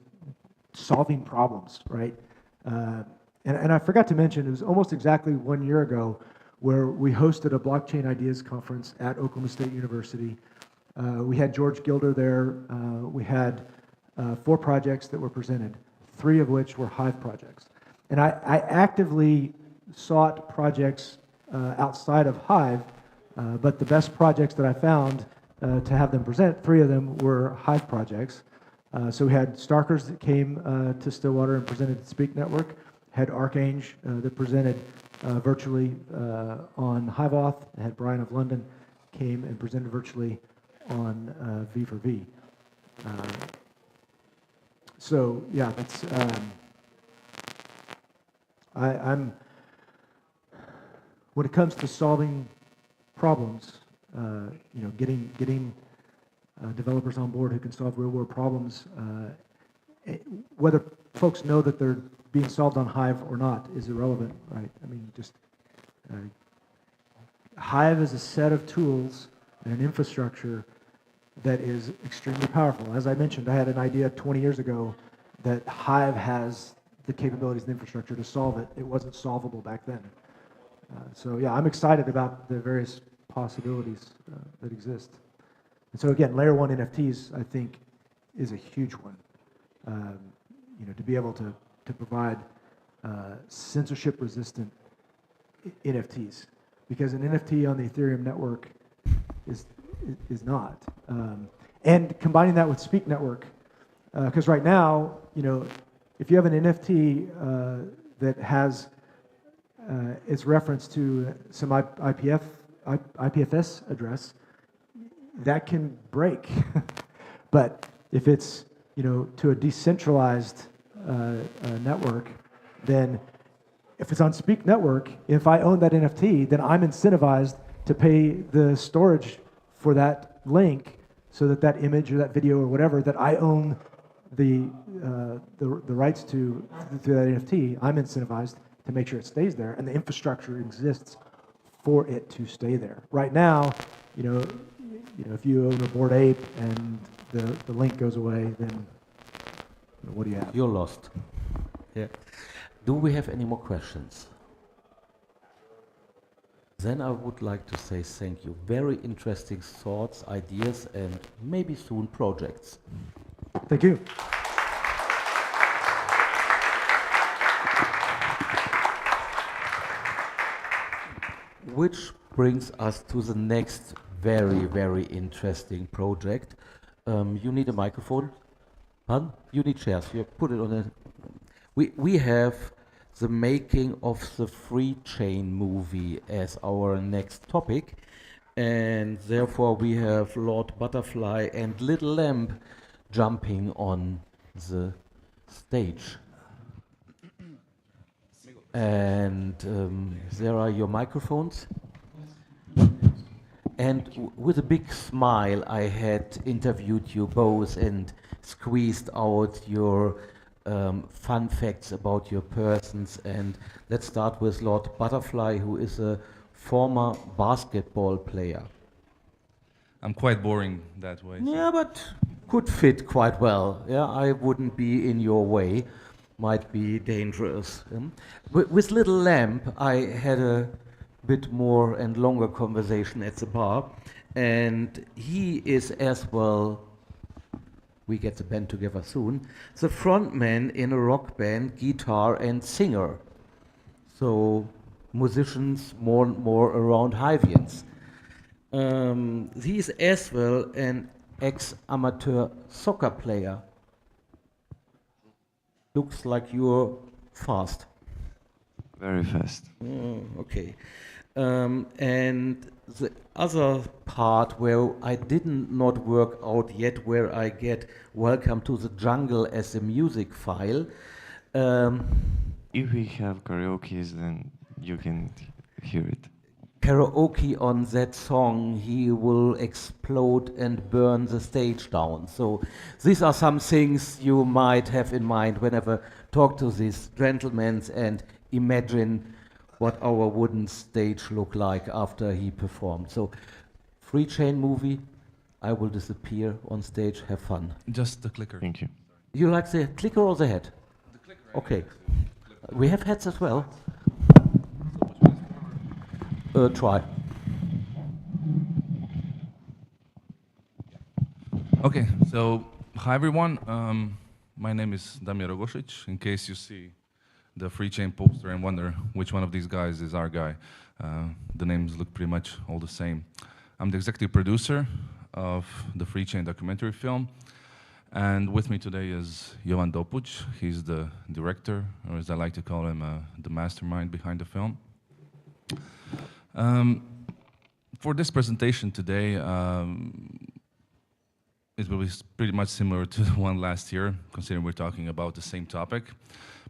solving problems, right? And I forgot to mention, it was almost exactly 1 year ago where we hosted a Blockchain Ideas Conference at Oklahoma State University. We had George Gilder there. We had 4 projects that were presented, 3 of which were Hive projects. And I actively sought projects outside of Hive, but the best projects that I found to have them present, 3 of them were Hive projects. So we had Starkers that came to Stillwater and presented at Speak Network, had Archange that presented virtually on HiveAuth, had Brian of London came and presented virtually on V4V. So yeah, that's I'm when it comes to solving problems, you know, getting developers on board who can solve real-world problems, whether folks know that they're being solved on Hive or not is irrelevant, right? I mean, just Hive is a set of tools and an infrastructure that is extremely powerful. As I mentioned, I had an idea 20 years ago that Hive has the capabilities and infrastructure to solve it. It wasn't solvable back then. So yeah, I'm excited about the various possibilities that exist. And so again, layer 1 NFTs, I think, is a huge one. You know, to be able to provide censorship-resistant NFTs, because an NFT on the Ethereum network is not. And combining that with Speak Network, because right now, you know, if you have an NFT that has its reference to some IPFS address, that can break. But if it's, you know, to a decentralized network, then if it's on Speak Network, if I own that NFT, then I'm incentivized to pay the storage for that link, so that that image or that video or whatever that I own the rights to through that NFT, I'm incentivized to make sure it stays there, and the infrastructure exists for it to stay there. Right now, you know, if you own a Bored Ape and the link goes away, then what do you have? You're lost. Yeah. Do we have any more questions? Then I would like to say thank you. Very interesting thoughts, ideas, and maybe soon projects. Thank you. Which brings us to the next very, very interesting project. You need a microphone? Huh? You need chairs. You put it on a... We have the making of the Free Chain movie as our next topic, and therefore we have Lord Butterfly and Little Lamb jumping on the stage. And there are your microphones. And with a big smile, I had interviewed you both and squeezed out your fun facts about your persons. And let's start with Lord Butterfly, who is a former basketball player. I'm quite boring that way. Yeah, but could fit quite well. Yeah, I wouldn't be in your way. Might be dangerous. With Little Lamb, I had a bit more and longer conversation at the bar. And he is as well, we get the band together soon, the frontman in a rock band, guitar and singer. So musicians more and more around Hivians. He is as well an ex-amateur soccer player. Looks like you're fast. Very fast. Okay. And the other part where I didn't not work out yet, where I get Welcome to the Jungle as a music file. If we have karaoke, then you can hear it. Karaoke on that song, he will explode and burn the stage down. So these are some things you might have in mind whenever talk to these gentlemen and imagine what our wooden stage look like after he performed. So free chain movie, I will disappear on stage, have fun. Just the clicker. Thank you. You like the clicker or the head? The clicker. Okay. We have heads as well. Try. Okay, so hi everyone. My name is Damir Rogosic. In case you see the free chain poster and wonder which one of these guys is our guy, the names look pretty much all the same. I'm the executive producer of the free chain documentary film. And with me today is Jovan Dopuc. He's the director, or as I like to call him, the mastermind behind the film. For this presentation today, it will be pretty much similar to the one last year, considering we're talking about the same topic.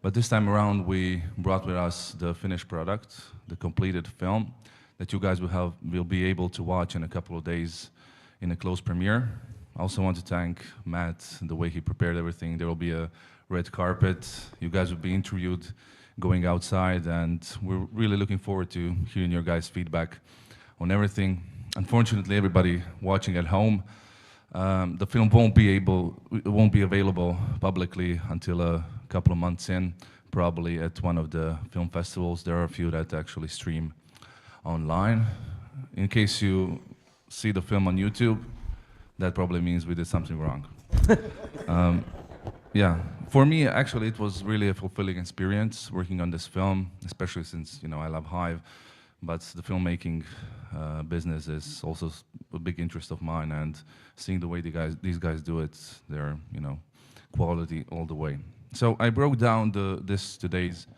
But this time around, we brought with us the finished product, the completed film, that you guys will be able to watch in a couple of days in a closed premiere. I also want to thank Matt, the way he prepared everything. There will be a red carpet. You guys will be interviewed going outside, and we're really looking forward to hearing your guys' feedback on everything. Unfortunately, everybody watching at home, the film won't be available publicly until a couple of months in, probably at one of the film festivals. There are a few that actually stream online. In case you see the film on YouTube, that probably means we did something wrong. Yeah, for me, actually, it was really a fulfilling experience working on this film, especially since, I love Hive, but the filmmaking business is also a big interest of mine, and seeing the way these guys do it, they're, quality all the way. So I broke down today's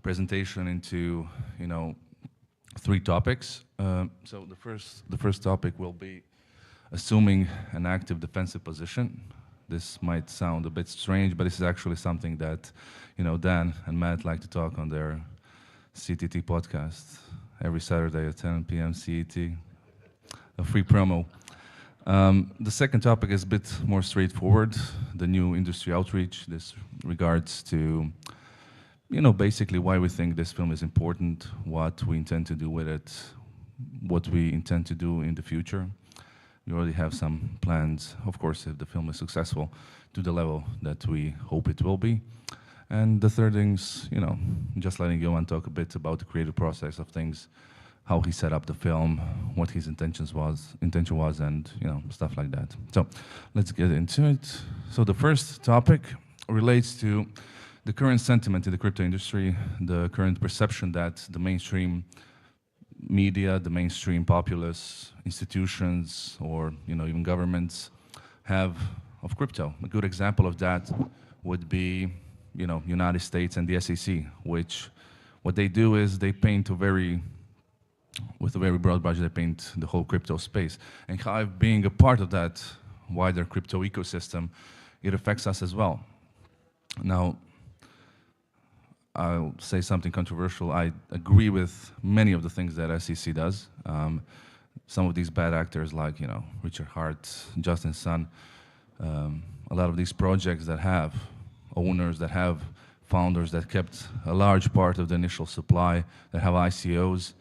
presentation into, 3 topics. So the first topic will be assuming an active defensive position. This might sound a bit strange, but this is actually something that, Dan and Matt like to talk on their CTT podcast every Saturday at 10 p.m. CET, a free promo. The second topic is a bit more straightforward, the new industry outreach. This regards to, basically why we think this film is important, what we intend to do with it, what we intend to do in the future. We already have some plans, of course, if the film is successful, to the level that we hope it will be. And the third thing's, just letting Johan talk a bit about the creative process of things, how he set up the film, what his intention was, and stuff like that. So let's get into it. So the first topic relates to the current sentiment in the crypto industry, the current perception that the mainstream media, the mainstream populace, institutions, or even governments have of crypto. A good example of that would be United States and the SEC, which what they do is they paint with a very broad brush, they paint the whole crypto space. And Hive being a part of that wider crypto ecosystem, it affects us as well. Now, I'll say something controversial. I agree with many of the things that SEC does. Some of these bad actors like, Richard Hart, Justin Sun, a lot of these projects that have owners, that have founders, that kept a large part of the initial supply, that have ICOs,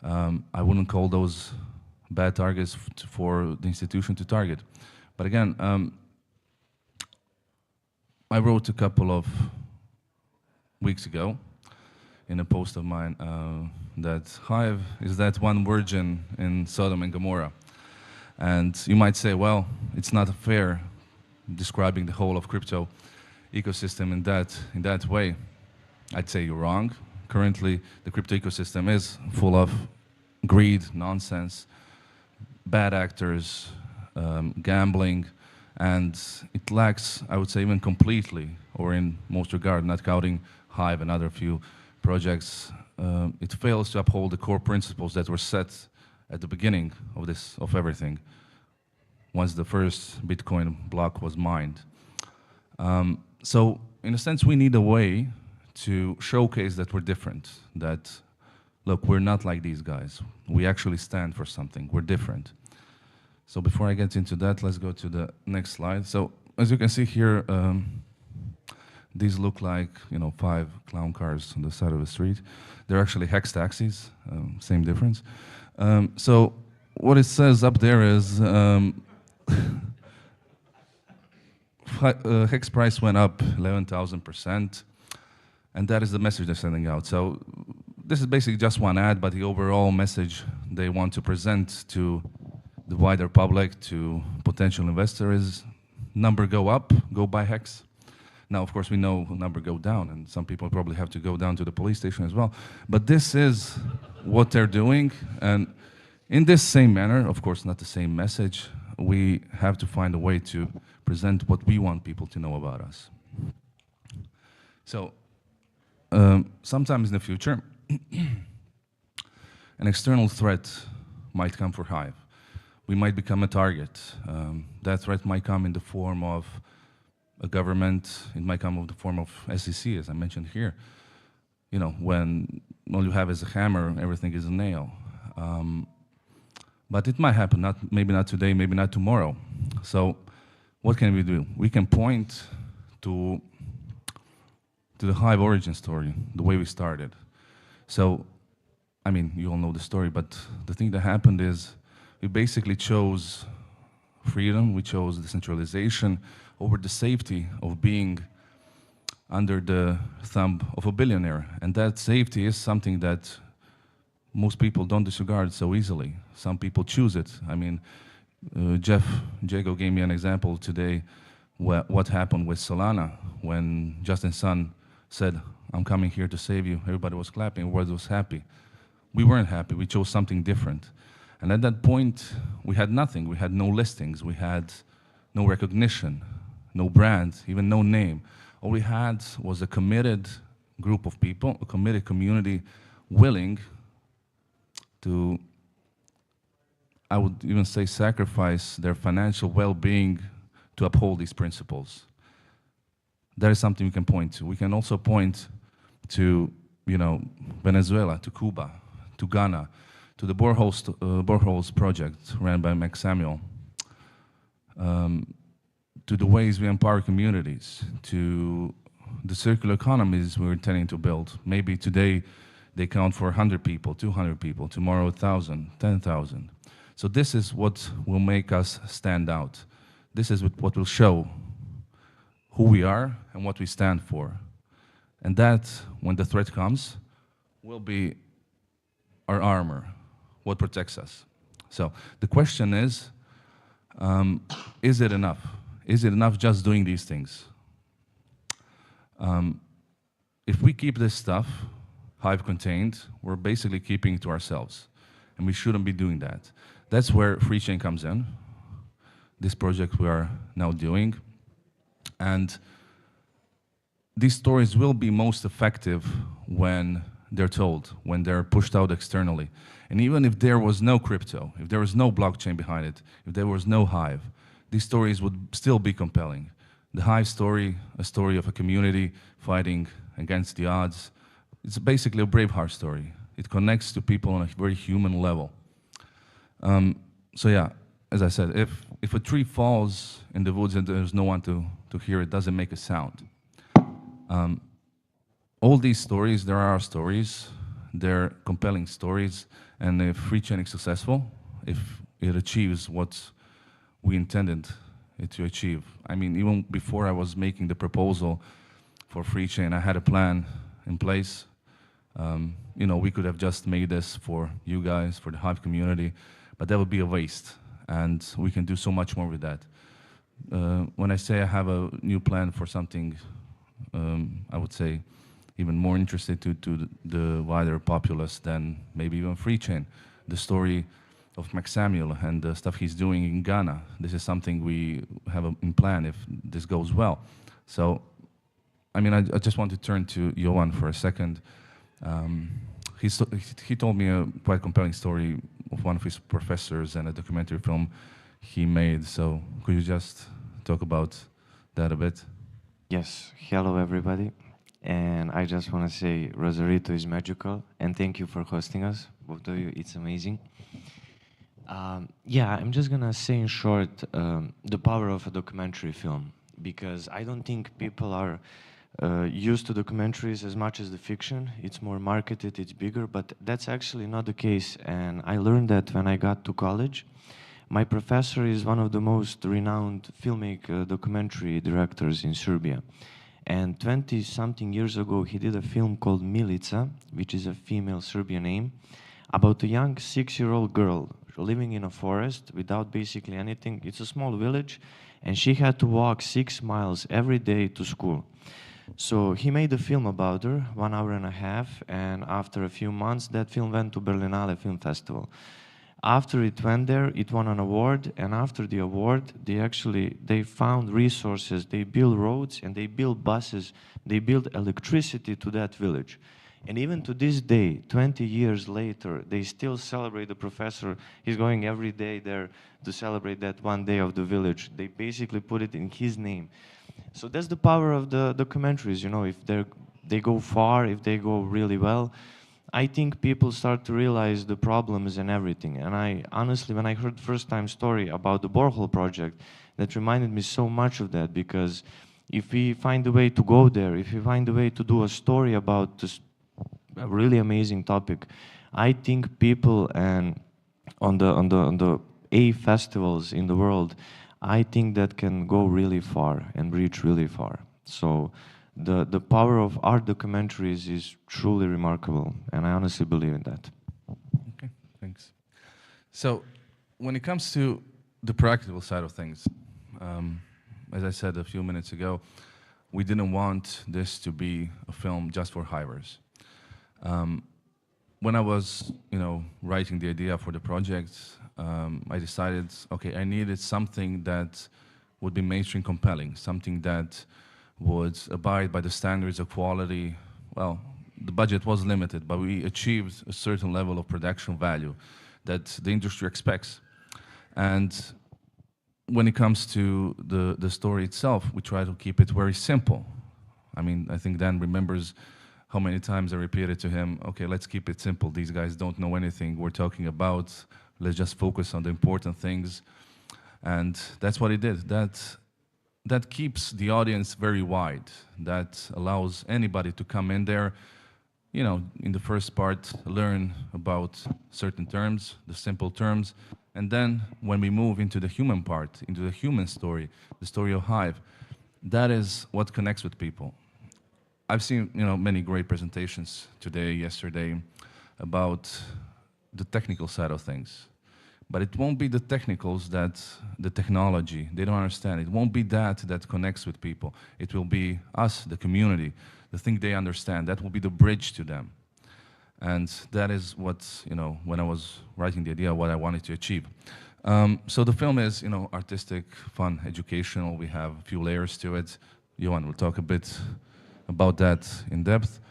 I wouldn't call those bad targets for the institution to target. But again, I wrote a couple of weeks ago in a post of mine that Hive is that one virgin in Sodom and Gomorrah. And you might say, well, it's not fair describing the whole of crypto ecosystem in that way. I'd say you're wrong. Currently, the crypto ecosystem is full of greed, nonsense, bad actors, gambling, and it lacks, I would say, even completely, or in most regard, not counting Hive and other few projects, it fails to uphold the core principles that were set at the beginning of everything, once the first Bitcoin block was mined. So, in a sense, we need a way to showcase that we're different, that, look, we're not like these guys. We actually stand for something. We're different. So before I get into that, let's go to the next slide. So as you can see here, these look like 5 clown cars on the side of the street. They're actually hex taxis, same difference. So what it says up there is hex price went up 11,000%, and that is the message they're sending out. So this is basically just one ad, but the overall message they want to present to the wider public, to potential investors, number go up, go buy hex. Now, of course, we know number go down, and some people probably have to go down to the police station as well. But this is what they're doing, and in this same manner, of course, not the same message, we have to find a way to present what we want people to know about us. So, sometimes in the future, an external threat might come for Hive. We might become a target. That threat might come in the form of a government. It might come in the form of SEC, as I mentioned here. When all you have is a hammer, everything is a nail. But it might happen, maybe not today, maybe not tomorrow. So what can we do? We can point to the Hive origin story, the way we started. So, I mean, you all know the story, but the thing that happened is we basically chose freedom, we chose decentralization over the safety of being under the thumb of a billionaire. And that safety is something that most people don't disregard so easily. Some people choose it. I mean, Jago gave me an example today, what happened with Solana when Justin Sun said, I'm coming here to save you. Everybody was clapping, everybody was happy. We weren't happy, we chose something different. And at that point, we had nothing. We had no listings, we had no recognition, no brand, even no name. All we had was a committed group of people, a committed community willing to, I would even say, sacrifice their financial well-being to uphold these principles. That is something we can point to. We can also point to, Venezuela, to Cuba, to Ghana, to the boreholes project ran by Max Samuel, to the ways we empower communities, to the circular economies we're intending to build. Maybe today they count for 100 people, 200 people, tomorrow 1,000, 10,000. So this is what will make us stand out. This is what will show who we are and what we stand for. And that, when the threat comes, will be our armor, what protects us. So the question is it enough? Is it enough just doing these things? If we keep this stuff Hive contained, we're basically keeping it to ourselves, and we shouldn't be doing that. That's where free chain comes in, this project we are now doing. And these stories will be most effective when they're told, when they're pushed out externally. And even if there was no crypto, if there was no blockchain behind it, if there was no Hive, these stories would still be compelling. The Hive story, a story of a community fighting against the odds, it's basically a Braveheart story. It connects to people on a very human level. So yeah, as I said, if a tree falls in the woods and there's no one to hear it, doesn't make a sound. All these stories, there are stories, they're compelling stories, and if free chain is successful, if it achieves what we intended it to achieve. I mean, even before I was making the proposal for free chain, I had a plan in place. We could have just made this for you guys, for the Hive community, but that would be a waste, and we can do so much more with that. When I say I have a new plan for something, I would say even more interested to the wider populace than maybe even free chain. The story of Max Samuel and the stuff he's doing in Ghana. This is something we have in plan if this goes well. So, I mean, I just want to turn to Johan for a second. He told me a quite compelling story of one of his professors and a documentary film he made. So could you just talk about that a bit? Yes, hello everybody. And I just want to say Rosarito is magical, and thank you for hosting us, both of you, it's amazing. Yeah, I'm just gonna say in short the power of a documentary film, because I don't think people are used to documentaries as much as the fiction. It's more marketed, it's bigger, but that's actually not the case. And I learned that when I got to college. My professor is one of the most renowned filmmaker documentary directors in Serbia. And 20-something years ago, he did a film called Milica, which is a female Serbian name, about a young 6-year-old girl living in a forest without basically anything. It's a small village, and she had to walk 6 miles every day to school. So he made a film about her, 1 hour and a half, and after a few months, that film went to Berlinale Film Festival. After it went there, it won an award, and after the award, they found resources, they built roads, and they built buses, they built electricity to that village. And even to this day, 20 years later, they still celebrate the professor. He's going every day there to celebrate that one day of the village. They basically put it in his name. So that's the power of the documentaries, if they go far, if they go really well. I think people start to realize the problems and everything. And I honestly, when I heard the first time story about the borehole project, that reminded me so much of that, because if we find a way to go there, if we find a way to do a story about this a really amazing topic, I think people and on the A festivals in the world, I think that can go really far and reach really far. So the power of art documentaries is truly remarkable, and I honestly believe in that. Okay, thanks. So when it comes to the practical side of things, as I said a few minutes ago, we didn't want this to be a film just for hivers. When I was, writing the idea for the project, I decided, okay, I needed something that would be mainstream compelling, something that would abide by the standards of quality. Well, the budget was limited, but we achieved a certain level of production value that the industry expects. And when it comes to the story itself, we try to keep it very simple. I mean, I think Dan remembers how many times I repeated to him, okay, let's keep it simple. These guys don't know anything we're talking about. Let's just focus on the important things. And that's what he did. That keeps the audience very wide. That allows anybody to come in there, in the first part, learn about certain terms, the simple terms. And then when we move into the human part, into the human story, the story of Hive, that is what connects with people. I've seen, many great presentations today, yesterday, about the technical side of things. But it won't be the technicals the technology, they don't understand. It won't be that connects with people. It will be us, the community, the thing they understand. That will be the bridge to them. And that is what, when I was writing the idea, what I wanted to achieve. So the film is, artistic, fun, educational. We have a few layers to it. Johan will talk a bit about that in depth.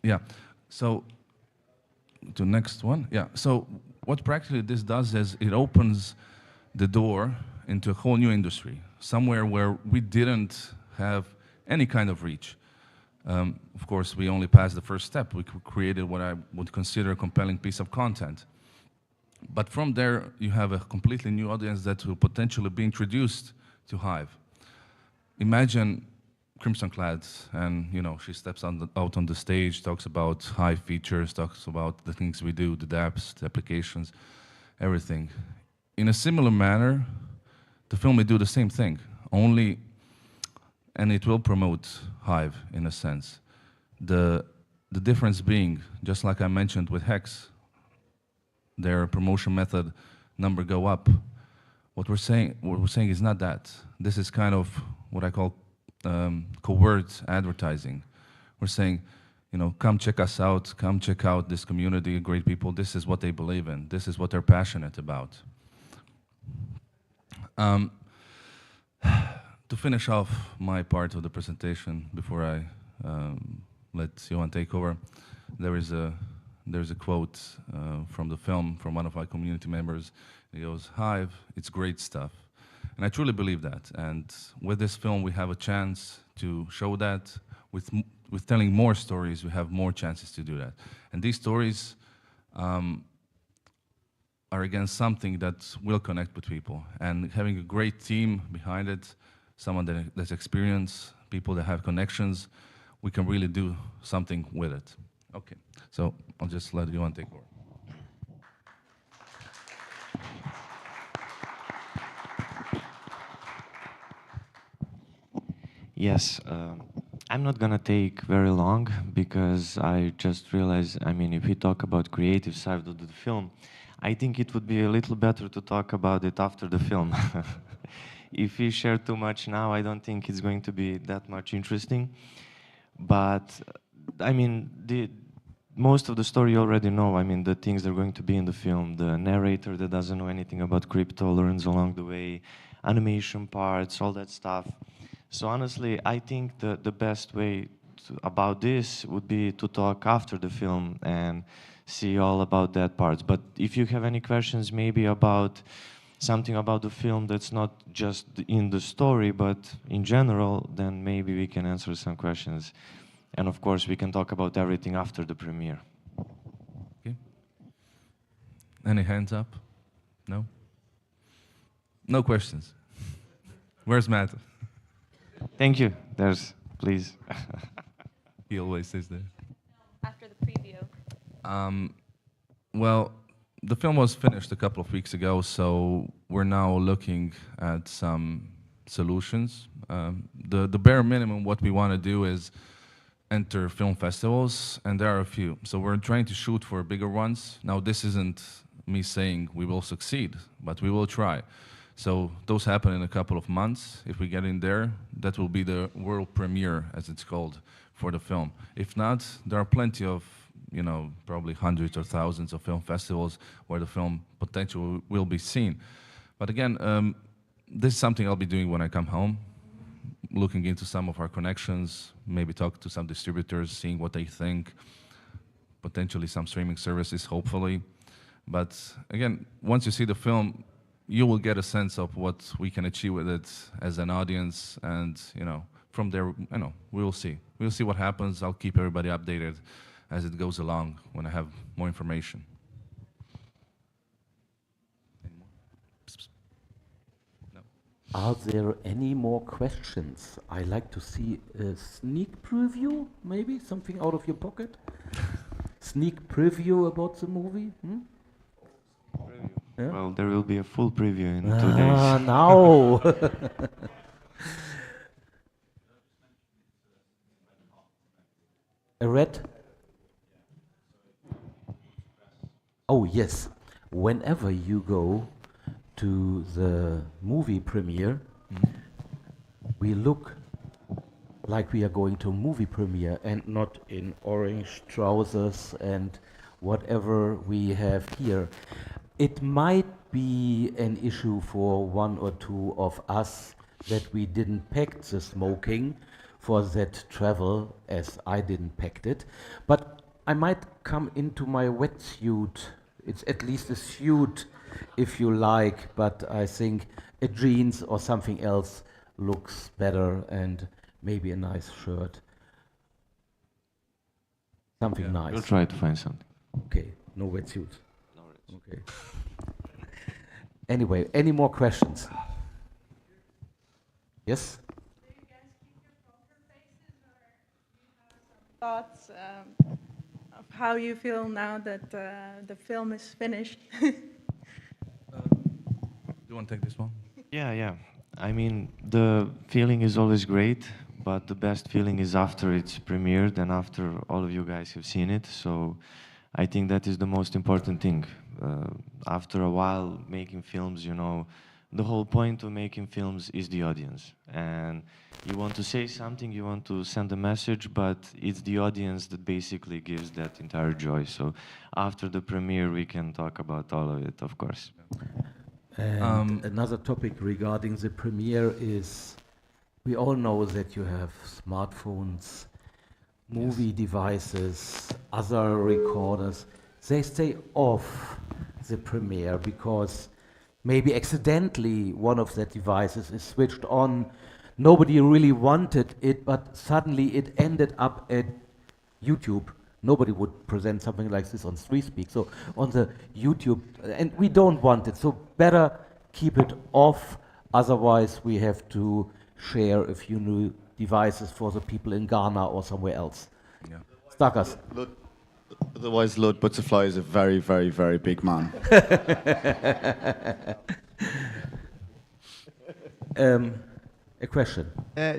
Yeah, so to next one. Yeah, so what practically this does is it opens the door into a whole new industry, somewhere where we didn't have any kind of reach. Of course, we only passed the first step. We created what I would consider a compelling piece of content. But from there, you have a completely new audience that will potentially be introduced to Hive. Imagine Crimson Clad, and she steps out on the stage, talks about Hive features, talks about the things we do, the dApps, the applications, everything. In a similar manner, the film will do the same thing, and it will promote Hive in a sense. The difference being, just like I mentioned with Hex, their promotion method number go up. What we're saying is not that. This is kind of what I call covert advertising. We're saying, you know, come check us out, come check out this community, great people. This is what they believe in. This is what they're passionate about. To finish off my part of the presentation before I let Johan take over, there's a quote from the film from one of my community members. He goes, "Hive, it's great stuff." And I truly believe that. And with this film, we have a chance to show that. With telling more stories, we have more chances to do that. And these stories are again something that will connect with people. And having a great team behind it, someone that's experienced, people that have connections, we can really do something with it. Okay, so I'll just let Johan take over. Yes, I'm not gonna take very long because I just realized, I mean, if we talk about creative side of the film, I think it would be a little better to talk about it after the film. If we share too much now, I don't think it's going to be that much interesting. But, I mean, most of the story you already know. I mean, the things that are going to be in the film, the narrator that doesn't know anything about crypto learns along the way, animation parts, all that stuff. So honestly, I think the best way about this would be to talk after the film and see all about that part. But if you have any questions maybe about something about the film that's not just in the story, but in general, then maybe we can answer some questions. And of course, we can talk about everything after the premiere. Okay. Any hands up? No? No questions. Where's Matt? Thank you. There's, please. He always says that. After the preview. Well, the film was finished a couple of weeks ago, so we're now looking at some solutions. The bare minimum, what we want to do is enter film festivals, and there are a few. So we're trying to shoot for bigger ones. Now, this isn't me saying we will succeed, but we will try. So those happen in a couple of months. If we get in there, that will be the world premiere, as it's called, for the film. If not, there are plenty of, you know, probably hundreds or thousands of film festivals where the film potential will be seen. But again, this is something I'll be doing when I come home, looking into some of our connections, maybe talk to some distributors, seeing what they think, potentially some streaming services, hopefully. But again, once you see the film, you will get a sense of what we can achieve with it as an audience, and you know, from there, you know, we will see. We'll see what happens. I'll keep everybody updated as it goes along when I have more information. Any more? No. Are there any more questions? I like to see a sneak preview, maybe something out of your pocket. Sneak preview about the movie. Hmm? Yeah? Well, there will be a full preview in 2 days. Now. A red? Oh, yes. Whenever you go to the movie premiere, we look like we are going to a movie premiere and not in orange trousers and whatever we have here. It might be an issue for one or two of us that we didn't pack the smoking for that travel, as I didn't pack it. But I might come into my wetsuit. It's at least a suit, if you like, but I think a jeans or something else looks better, and maybe a nice shirt. Something nice. We'll try to find something. Okay, no wetsuit. Okay. Anyway, any more questions? Yes? Do you guys keep your poker faces, or do you have some thoughts of how you feel now that the film is finished? Do you want to take this one? Yeah. I mean, the feeling is always great, but the best feeling is after it's premiered and after all of you guys have seen it. So I think that is the most important thing. After a while making films, you know, the whole point of making films is the audience. And you want to say something, you want to send a message, but it's the audience that basically gives that entire joy. So after the premiere, we can talk about all of it, of course. And another topic regarding the premiere is, we all know that you have smartphones, movie devices, other recorders. They stay off the premiere because maybe accidentally one of the devices is switched on. Nobody really wanted it, but suddenly it ended up at YouTube. Nobody would present something like this on StreetSpeak. So on the YouTube, and we don't want it. So better keep it off. Otherwise, we have to share a few new devices for the people in Ghana or somewhere else. Yeah. Stakas. Otherwise, Lord Butterfly is a very, very, very big man. A question.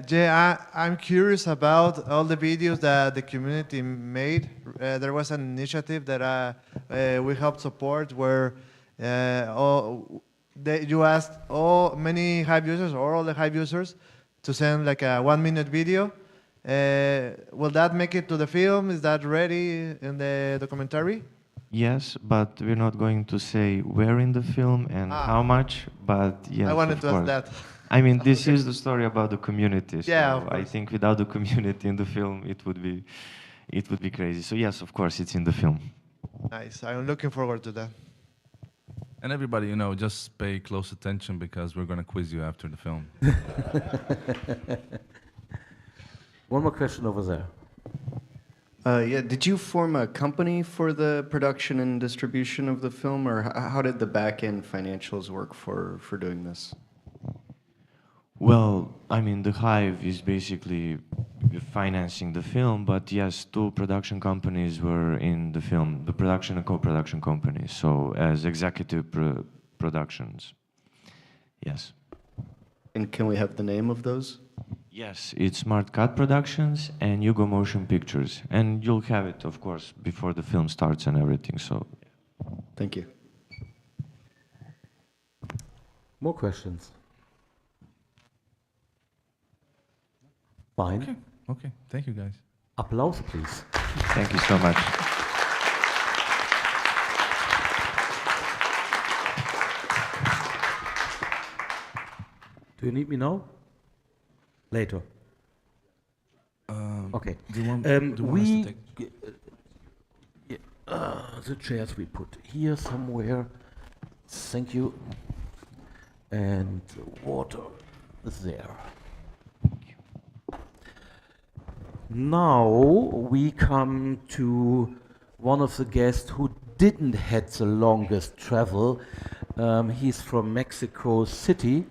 Jay, I'm curious about all the videos that the community made. There was an initiative that we helped support where you asked many Hive users or all the Hive users to send like a 1-minute video. Will that make it to the film? Is that ready in the documentary? Yes, but we're not going to say where in the film and how much, but yes, I wanted of to ask course. that. I mean, this is the story about the community. So Yeah, of I course. think without the community in the film, it would be crazy. So yes, of course, it's in the film. Nice. I'm looking forward to that. And everybody, you know, just pay close attention because we're going to quiz you after the film. One more question over there. Yeah, did you form a company for the production and distribution of the film, or how did the back-end financials work for doing this? Well, I mean, the Hive is basically financing the film, but yes, 2 production companies were in the film, the production and co-production companies, so as executive productions. Yes. And can we have the name of those? Yes, it's Smart Cut Productions and Yugo Motion Pictures, and you'll have it, of course, before the film starts and everything, so. Thank you. More questions? Fine. Okay, okay. Thank you, guys. Applause, please. Thank you so much. Do you need me now? Later. Okay. Do you want us to take? The chairs we put here somewhere. Thank you. And water is there. Now we come to one of the guests who didn't had the longest travel. He's from Mexico City,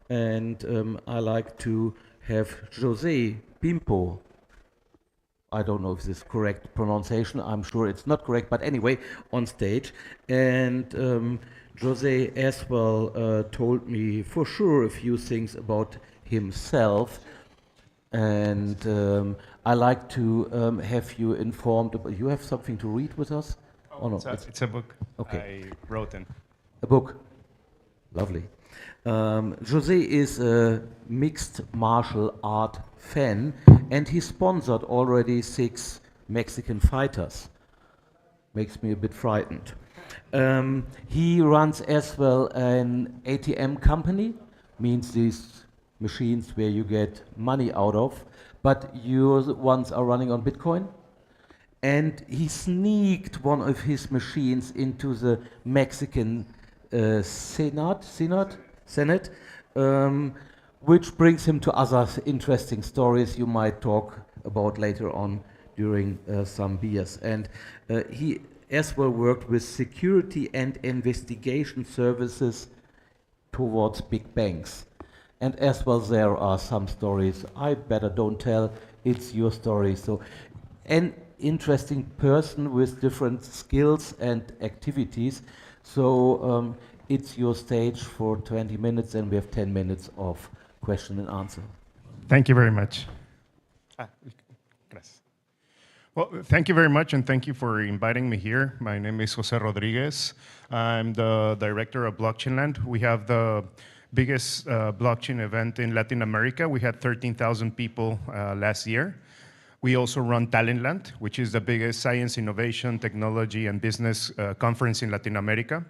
and I like to have Jose Pimpo. I don't know if this is correct pronunciation. I'm sure it's not correct, but anyway, on stage. And Jose as well told me for sure a few things about himself. And I like to have you informed about. You have something to read with us? Oh, no, it's a book. Okay. I wrote in. A book. Lovely. Jose is a mixed martial art fan, and he sponsored already 6 Mexican fighters. Makes me a bit frightened. He runs as well an ATM company, means these machines where you get money out of, but your ones are running on Bitcoin. And he sneaked one of his machines into the Mexican Senate, which brings him to other interesting stories you might talk about later on during some beers. And he as well worked with security and investigation services towards big banks. And as well, there are some stories I better don't tell. It's your story. So, an interesting person with different skills and activities. So, it's your stage for 20 minutes, and we have 10 minutes of question and answer. Thank you very much. Gracias. Well, thank you very much, and thank you for inviting me here. My name is Jose Rodriguez. I'm the director of Blockchain Land. We have the biggest blockchain event in Latin America. We had 13,000 people last year. We also run Talentland, which is the biggest science, innovation, technology, and business conference in Latin America.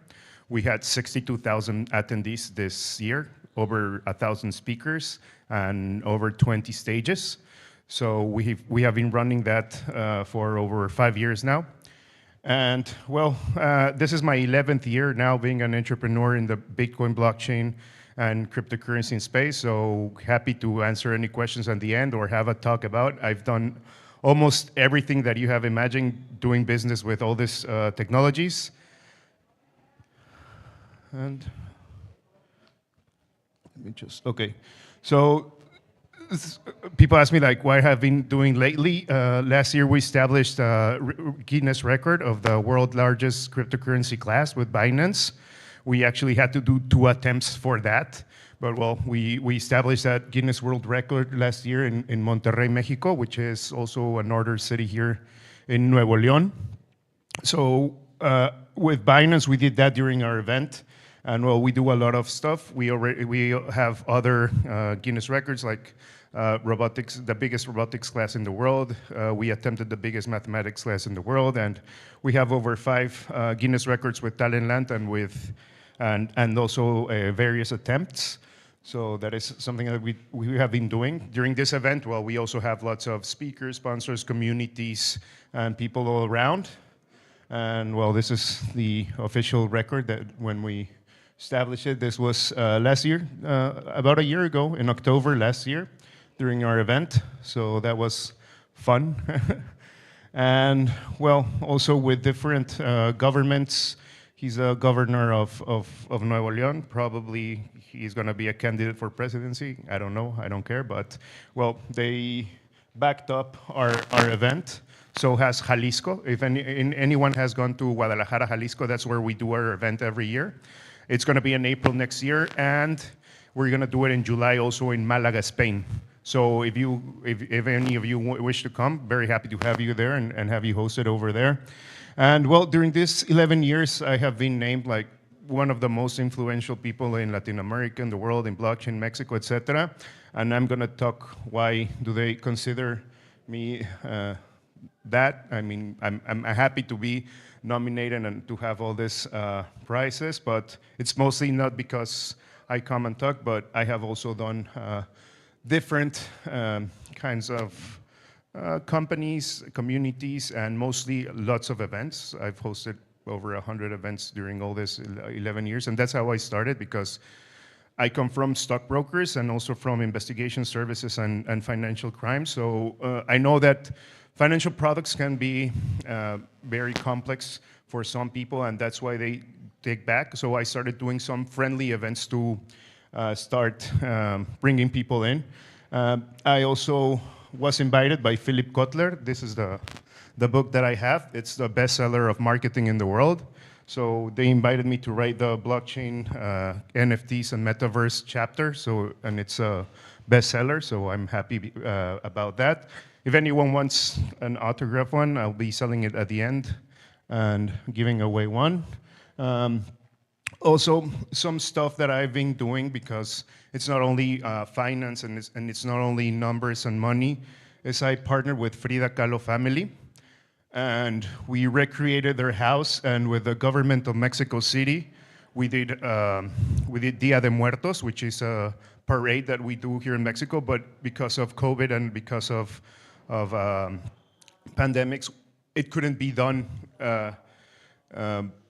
We had 62,000 attendees this year, over 1,000 speakers, and over 20 stages. So we have been running that for over 5 years now. And well, this is my 11th year now being an entrepreneur in the Bitcoin blockchain and cryptocurrency space. So happy to answer any questions at the end or have a talk about. I've done almost everything that you have imagined doing business with all these technologies. And let me just, okay. So people ask me like what I have been doing lately. Last year we established a Guinness record of the world's largest cryptocurrency class with Binance. We actually had to do 2 attempts for that. But well, we established that Guinness World Record last year in Monterrey, Mexico, which is also a northern city here in Nuevo León. So with Binance, we did that during our event. And well, we do a lot of stuff. We have other Guinness records like robotics, the biggest robotics class in the world. We attempted the biggest mathematics class in the world, and we have over 5 Guinness records with Talentland and also various attempts. So that is something that we have been doing during this event. Well, we also have lots of speakers, sponsors, communities, and people all around. And well, this is the official record that when we established it. This was last year, about a year ago, in October last year, during our event. So that was fun. And well, also with different governments. He's a governor of Nuevo León. Probably he's going to be a candidate for presidency. I don't know. I don't care. But well, they backed up our event. So has Jalisco. If anyone has gone to Guadalajara, Jalisco, that's where we do our event every year. It's going to be in April next year, and we're going to do it in July also in Malaga, Spain. So if any of you wish to come, very happy to have you there and have you hosted over there. And well, during this 11 years, I have been named like one of the most influential people in Latin America, in the world, in blockchain, Mexico, etc. And I'm going to talk why do they consider me that. I mean, I'm happy to be nominated and to have all these prizes, but it's mostly not because I come and talk, but I have also done different kinds of companies, communities, and mostly lots of events. I've hosted over 100 events during all this 11 years, and that's how I started, because I come from stockbrokers and also from investigation services and financial crime. So I know that financial products can be very complex for some people, and that's why they take back. So I started doing some friendly events to start bringing people in. I also was invited by Philip Kotler. This is the book that I have. It's the bestseller of marketing in the world. So they invited me to write the blockchain, NFTs and metaverse chapter. And it's a bestseller, so I'm happy about that. If anyone wants an autograph one, I'll be selling it at the end and giving away one. Also, some stuff that I've been doing, because it's not only finance and it's not only numbers and money, is I partnered with Frida Kahlo family, and we recreated their house, and with the government of Mexico City, we did Dia de Muertos, which is a parade that we do here in Mexico, but because of COVID and because of pandemics, it couldn't be done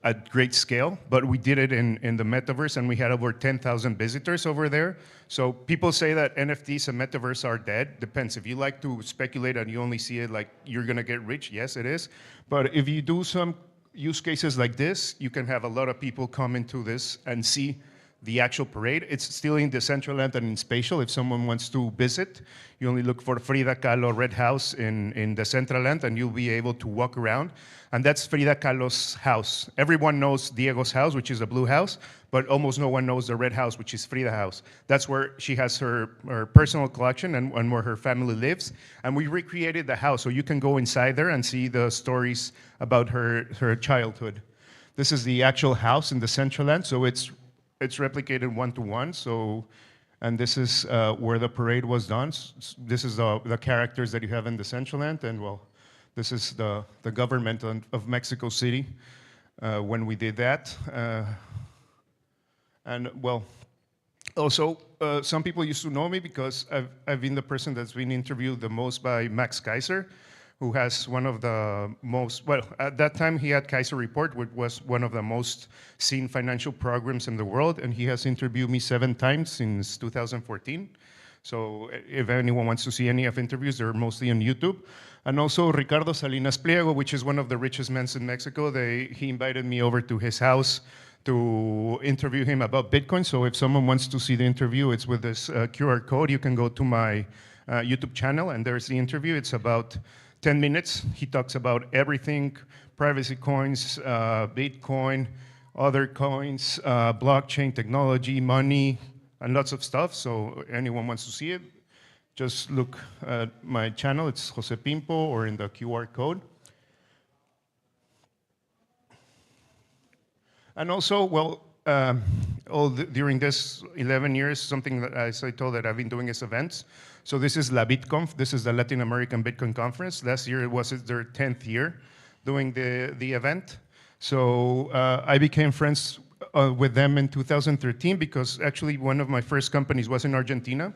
at great scale, but we did it in the metaverse, and we had over 10,000 visitors over there. So people say that NFTs and metaverse are dead. Depends. If you like to speculate and you only see it like you're gonna get rich, yes, it is. But if you do some use cases like this, you can have a lot of people come into this and see the actual parade. It's still in the Central Land and in Spatial. If someone wants to visit, you only look for Frida Kahlo Red House in the Central Land, and you'll be able to walk around. And that's Frida Kahlo's house. Everyone knows Diego's house, which is a blue house, but almost no one knows the red house, which is Frida House. That's where she has her personal collection and where her family lives. And we recreated the house, so you can go inside there and see the stories about her childhood. This is the actual house in the Central Land, so it's replicated one-to-one. So, and this is where the parade was done. This is the characters that you have in the Central Land, and well, this is the government of Mexico City when we did that. And well, also, some people used to know me because I've been the person that's been interviewed the most by Max Kaiser, who has one of the most, well, at that time he had Kaiser Report, which was one of the most seen financial programs in the world, and he has interviewed me 7 times since 2014. So if anyone wants to see any of interviews, they're mostly on YouTube. And also Ricardo Salinas Pliego, which is one of the richest men in Mexico, he invited me over to his house to interview him about Bitcoin. So if someone wants to see the interview, it's with this QR code. You can go to my YouTube channel, and there's the interview. It's about 10 minutes. He talks about everything, privacy coins, Bitcoin, other coins, blockchain technology, money, and lots of stuff. So anyone wants to see it, just look at my channel. It's Jose Pimpo, or in the QR code. And also, well, during this 11 years, something that, as I told, that I've been doing is events. So this is La BitConf. This is the Latin American Bitcoin Conference. Last year it was their 10th year doing the event. So I became friends with them in 2013 because actually one of my first companies was in Argentina.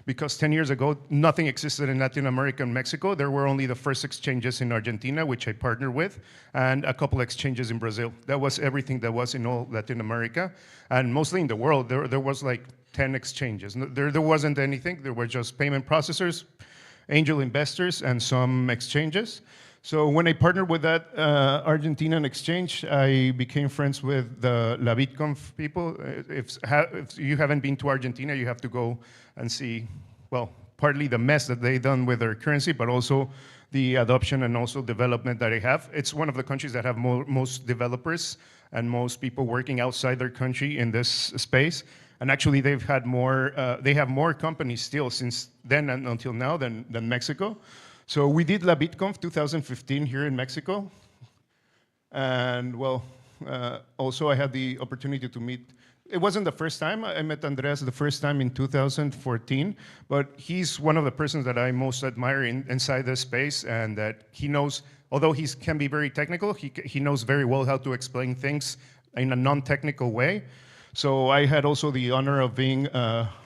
Because 10 years ago, nothing existed in Latin America and Mexico. There were only the first exchanges in Argentina, which I partnered with, and a couple exchanges in Brazil. That was everything that was in all Latin America. And mostly in the world, there was like 10 exchanges. There wasn't anything. There were just payment processors, angel investors, and some exchanges. So when I partnered with that Argentinian exchange, I became friends with the La BitConf people. If you haven't been to Argentina, you have to go and see, well, partly the mess that they've done with their currency, but also the adoption and also development that they have. It's one of the countries that have most developers and most people working outside their country in this space. And actually, they have more companies still since then and until now than Mexico. So we did La BitConf 2015 here in Mexico. And well, also I had the opportunity to meet, it wasn't the first time, I met Andreas the first time in 2014, but he's one of the persons that I most admire inside this space, and that he knows, although he can be very technical, he knows very well how to explain things in a non-technical way. So I had also the honor of being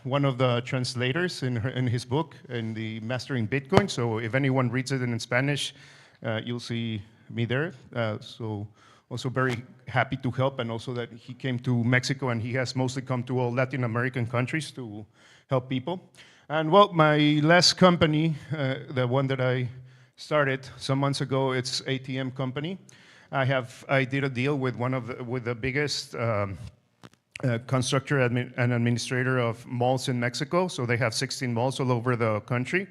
one of the translators in his book, in the Mastering Bitcoin. So if anyone reads it in Spanish, you'll see me there. So also very happy to help, and also that he came to Mexico, and he has mostly come to all Latin American countries to help people. And well, my last company, the one that I started some months ago, it's ATM company. I did a deal with with the biggest constructor and administrator of malls in Mexico. So they have 16 malls all over the country.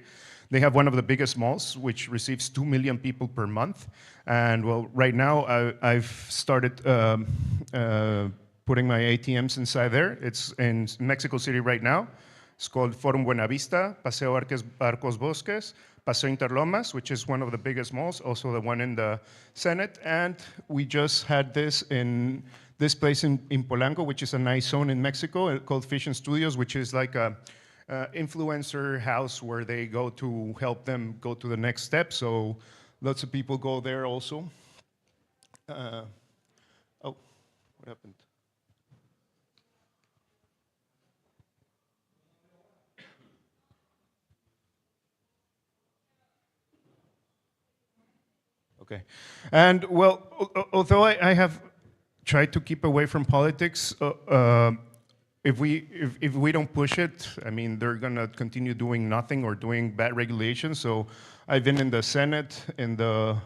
They have one of the biggest malls, which receives 2 million people per month. And well, right now I've started putting my ATMs inside there. It's in Mexico City right now. It's called Forum Buenavista, Paseo Arcos Bosques, Paseo Interlomas, which is one of the biggest malls, also the one in the Senate. And we just had this in this place in Polanco, which is a nice zone in Mexico, called Vision Studios, which is like a influencer house where they go to help them go to the next step. So lots of people go there also. Oh, what happened? Okay. And well, although I have tried to keep away from politics, if we don't push it, I mean, they're gonna continue doing nothing or doing bad regulations. So I've been in the Senate, in the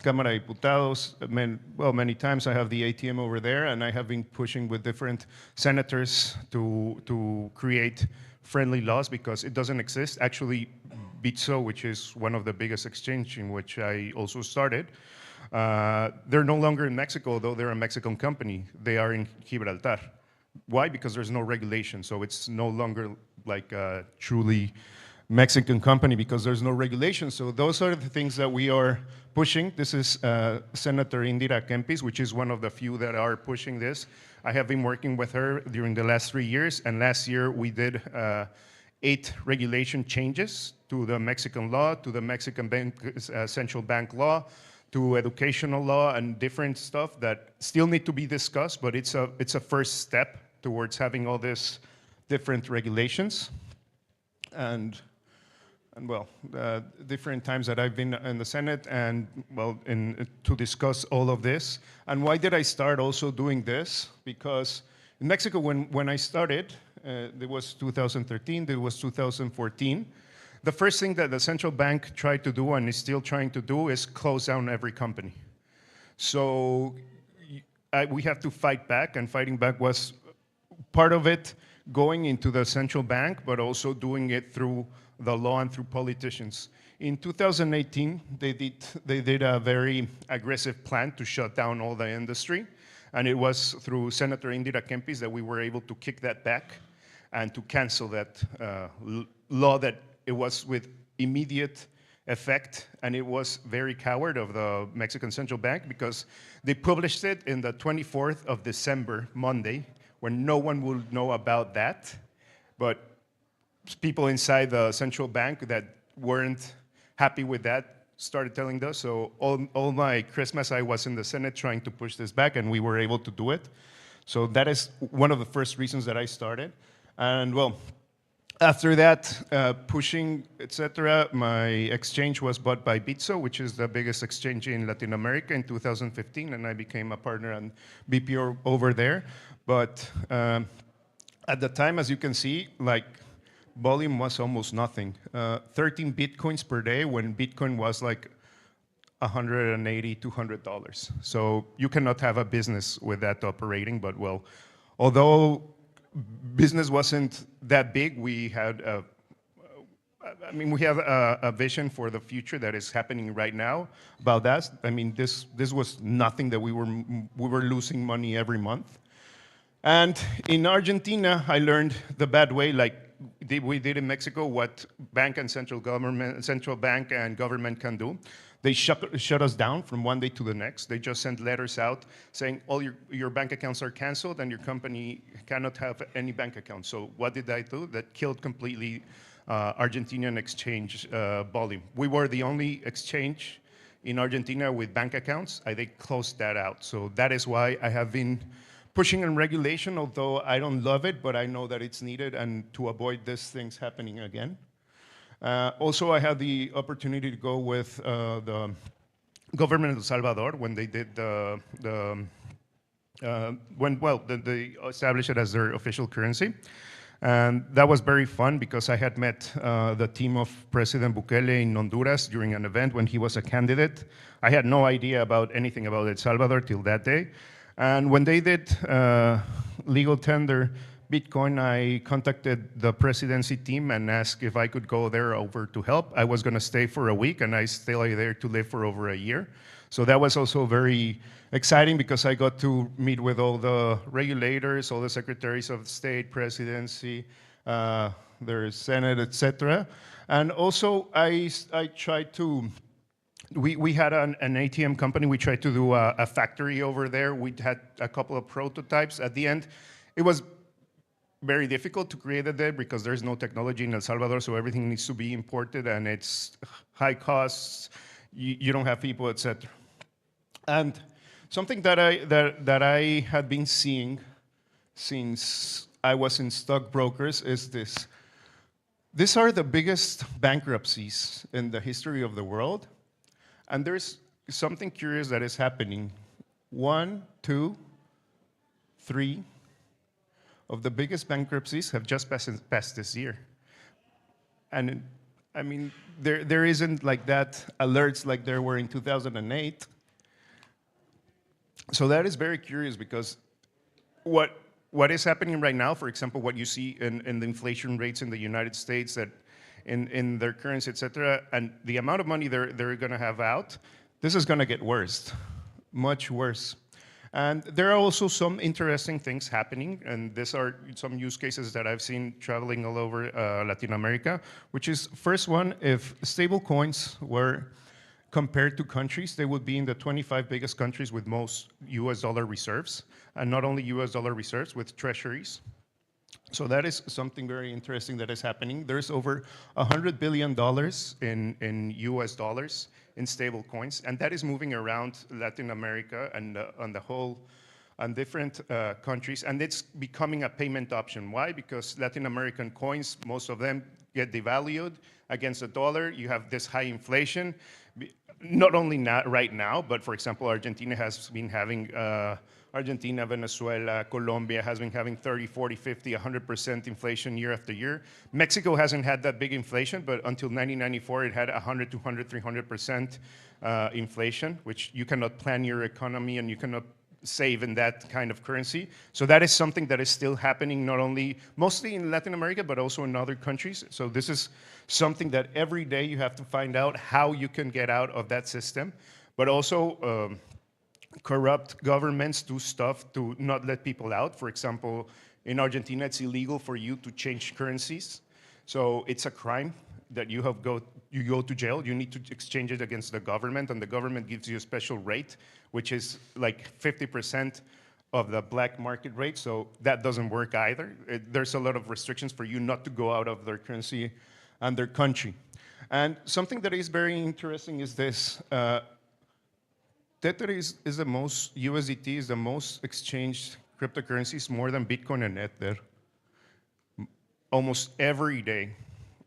Cámara de Diputados, many times. I have the ATM over there, and I have been pushing with different senators to create friendly laws because it doesn't exist. Actually, Bitso, which is one of the biggest exchange in which I also started, they're no longer in Mexico, though they're a Mexican company. They are in Gibraltar. Why? Because there's no regulation, so it's no longer like a truly Mexican company because there's no regulation. So those are the things that we are pushing. This is Senator Indira Kempis, which is one of the few that are pushing this. I have been working with her during the last 3 years, and last year we did 8 regulation changes to the Mexican law, to the Mexican central bank law, to educational law, and different stuff that still need to be discussed, but it's a first step towards having all these different regulations. And well, different times that I've been in the Senate and, well, to discuss all of this. And why did I start also doing this? Because in Mexico, when I started, there was 2013, there was 2014, the first thing that the central bank tried to do and is still trying to do is close down every company. So we have to fight back, and fighting back was part of it going into the central bank, but also doing it through the law and through politicians. In 2018, they did a very aggressive plan to shut down all the industry, and it was through Senator Indira Kempis that we were able to kick that back and to cancel that law that it was with immediate effect, and it was very coward of the Mexican Central Bank because they published it in the 24th of December, Monday, when no one will know about that, but people inside the central bank that weren't happy with that started telling us. So all my Christmas, I was in the Senate trying to push this back, and we were able to do it. So that is one of the first reasons that I started. And well, after that, pushing, etc., my exchange was bought by Bitso, which is the biggest exchange in Latin America in 2015, and I became a partner and BPO over there. But at the time, as you can see, like, volume was almost nothing. 13 Bitcoins per day when Bitcoin was like $180, $200. So you cannot have a business with that operating, but well, although business wasn't that big, we had we have a vision for the future that is happening right now about that. I mean, this was nothing that we were losing money every month. And in Argentina, I learned the bad way, like we did in Mexico, what bank and central bank and government can do. They shut us down from one day to the next. They just sent letters out saying all your bank accounts are canceled and your company cannot have any bank accounts. So what did I do? That killed completely Argentinian exchange volume. We were the only exchange in Argentina with bank accounts. They closed that out. So that is why I have been pushing on regulation, although I don't love it, but I know that it's needed and to avoid these things happening again. Also, I had the opportunity to go with the government of El Salvador when they did they established it as their official currency. And that was very fun because I had met the team of President Bukele in Honduras during an event when he was a candidate. I had no idea about anything about El Salvador till that day. And when they did legal tender Bitcoin, I contacted the presidency team and asked if I could go there over to help. I was going to stay for a week, and I stayed there to live for over a year. So that was also very exciting because I got to meet with all the regulators, all the secretaries of state, presidency, their Senate, etc. And also, I tried to. We had an ATM company. We tried to do a factory over there. We had a couple of prototypes. At the end, it was very difficult to create it there because there's no technology in El Salvador, so everything needs to be imported, and it's high costs. You don't have people, etc. And something that I had been seeing since I was in stockbrokers is this. These are the biggest bankruptcies in the history of the world. And there's something curious that is happening. 1, 2, 3 of the biggest bankruptcies have just passed this year. And I mean, there isn't like that alerts like there were in 2008. So that is very curious because what is happening right now, for example, what you see in the inflation rates in the United States, that in their currency, et cetera, and the amount of money they're going to have out, this is going to get worse, much worse. And there are also some interesting things happening, and these are some use cases that I've seen traveling all over Latin America, which is, first one, if stable coins were compared to countries, they would be in the 25 biggest countries with most US dollar reserves, and not only US dollar reserves, with treasuries. So that is something very interesting that is happening. There's over $100 billion in US dollars in stable coins, and that is moving around Latin America and on the whole, on different countries, and it's becoming a payment option. Why? Because Latin American coins, most of them get devalued against the dollar. You have this high inflation, not only right now, but for example, Argentina has been having Argentina, Venezuela, Colombia has been having 30, 40, 50, 100% inflation year after year. Mexico hasn't had that big inflation, but until 1994, it had 100, 200, 300% inflation, which you cannot plan your economy and you cannot save in that kind of currency. So that is something that is still happening, not only, mostly in Latin America, but also in other countries. So this is something that every day you have to find out how you can get out of that system, but also corrupt governments do stuff to not let people out. For example, in Argentina, it's illegal for you to change currencies. So it's a crime that you go to jail. You need to exchange it against the government, and the government gives you a special rate, which is like 50% of the black market rate. So that doesn't work either. There's a lot of restrictions for you not to go out of their currency and their country. And something that is very interesting is this. Tether is the most, USDT is the most exchanged cryptocurrencies, more than Bitcoin and Ether, almost every day.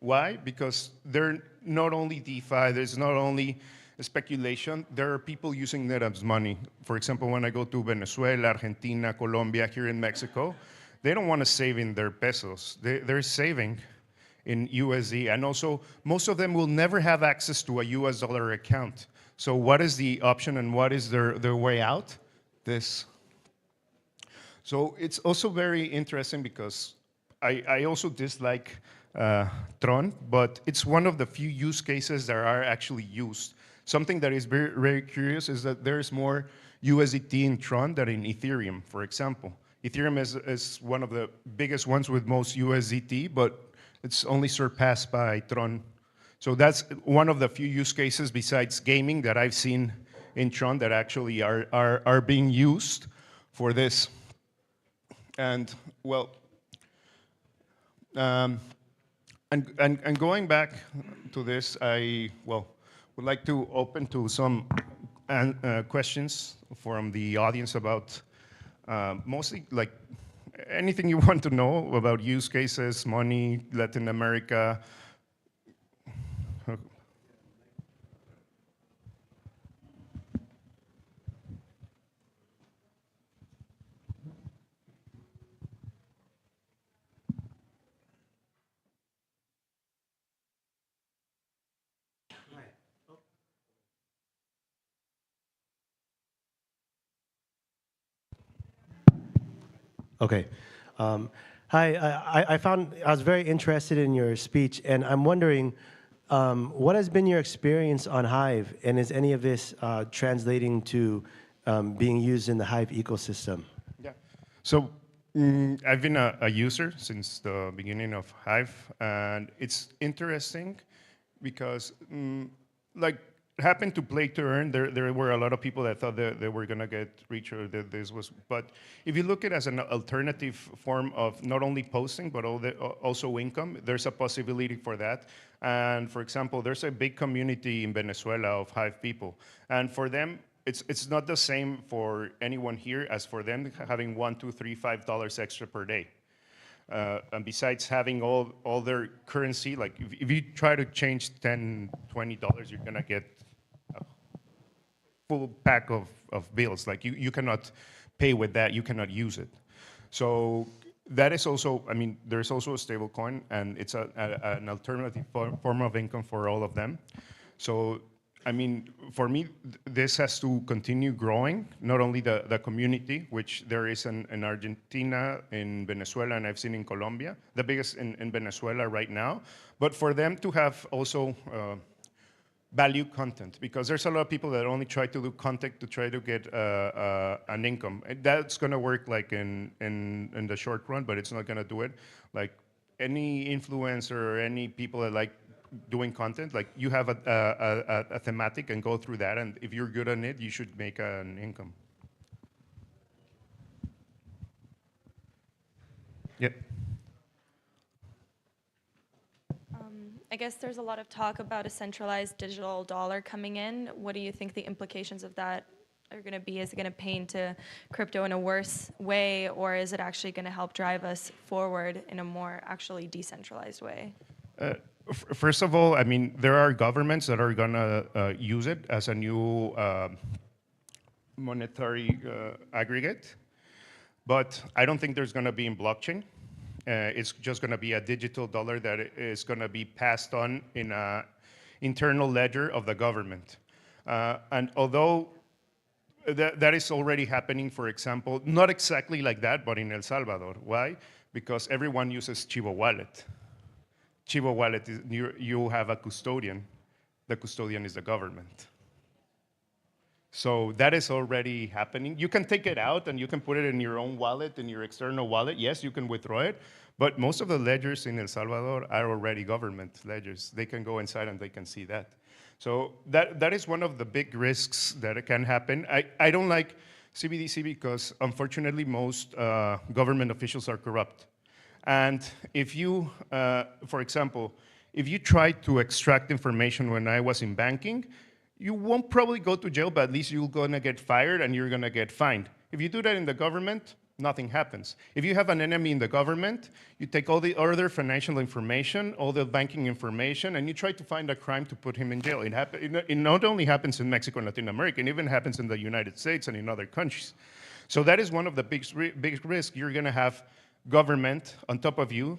Why? Because they're not only DeFi, there's not only speculation, there are people using that as money. For example, when I go to Venezuela, Argentina, Colombia, here in Mexico, they don't want to save in their pesos. They're saving in USD, and also most of them will never have access to a US dollar account. So what is the option and what is their way out? This. So it's also very interesting because I also dislike Tron, but it's one of the few use cases that are actually used. Something that is very, very curious is that there's more USDT in Tron than in Ethereum, for example. Ethereum is one of the biggest ones with most USDT, but it's only surpassed by Tron. So that's one of the few use cases besides gaming that I've seen in Tron that actually are being used for this. And well, and going back to this, I would like to open to some questions from the audience about mostly like anything you want to know about use cases, money, Latin America. Okay. Hi, I was very interested in your speech, and I'm wondering, what has been your experience on Hive, and is any of this translating to being used in the Hive ecosystem? Yeah. So I've been a user since the beginning of Hive, and it's interesting because like happened to play to earn. There were a lot of people that thought that they were gonna get rich or that this was. But if you look at it as an alternative form of not only posting but also income, there's a possibility for that. And for example, there's a big community in Venezuela of Hive people, and for them, it's not the same for anyone here as for them having $1, $2, $3, $5 extra per day. And besides having all their currency, like if you try to change $10, $20, you're gonna get a full pack of bills. Like you cannot pay with that, you cannot use it. So that is also, I mean, there's also a stable coin, and it's an alternative form of income for all of them. So, I mean, for me, this has to continue growing, not only the community, which there is in Argentina, in Venezuela, and I've seen in Colombia, the biggest in Venezuela right now, but for them to have also value content, because there's a lot of people that only try to do content to try to get an income. And that's going to work like in the short run, but it's not going to do it. Like any influencer or any people that like doing content, like you have a thematic and go through that, and if you're good on it, you should make an income. Yep. I guess there's a lot of talk about a centralized digital dollar coming in. What do you think the implications of that are going to be? Is it going to paint to crypto in a worse way, or is it actually going to help drive us forward in a more actually decentralized way? First of all, I mean, there are governments that are going to use it as a new monetary aggregate, but I don't think there's going to be in blockchain. It's just going to be a digital dollar that is going to be passed on in an internal ledger of the government. And although that is already happening, for example, not exactly like that, but in El Salvador. Why? Because everyone uses Chivo Wallet. Chivo Wallet, you have a custodian. The custodian is the government. So that is already happening. You can take it out and you can put it in your own wallet, in your external wallet. Yes, you can withdraw it, but most of the ledgers in El Salvador are already government ledgers. They can go inside and they can see that. So that is one of the big risks that can happen. I don't like CBDC because unfortunately most government officials are corrupt. And if you, for example, if you try to extract information when I was in banking, you won't probably go to jail, but at least you're gonna get fired and you're gonna get fined. If you do that in the government, nothing happens. If you have an enemy in the government, you take all the other financial information, all the banking information, and you try to find a crime to put him in jail. It not only happens in Mexico and Latin America, it even happens in the United States and in other countries. So that is one of the big risks. You're gonna have government on top of you,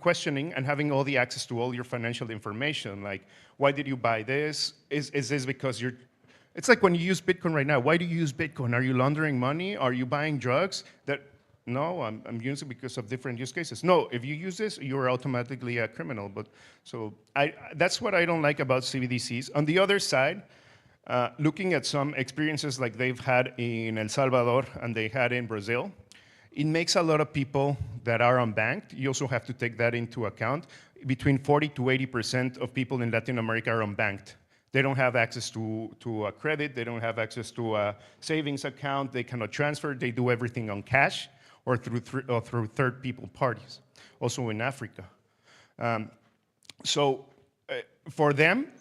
questioning and having all the access to all your financial information. Like, why did you buy this? Is this because you're, it's like when you use Bitcoin right now. Why do you use Bitcoin? Are you laundering money? Are you buying drugs? No, I'm using it because of different use cases. No, if you use this, you're automatically a criminal. But so that's what I don't like about CBDCs. On the other side, looking at some experiences like they've had in El Salvador and they had in Brazil, it makes a lot of people that are unbanked. You also have to take that into account. Between 40 to 80% of people in Latin America are unbanked. They don't have access to a credit. They don't have access to a savings account. They cannot transfer. They do everything on cash or through third people parties, also in Africa. So for them,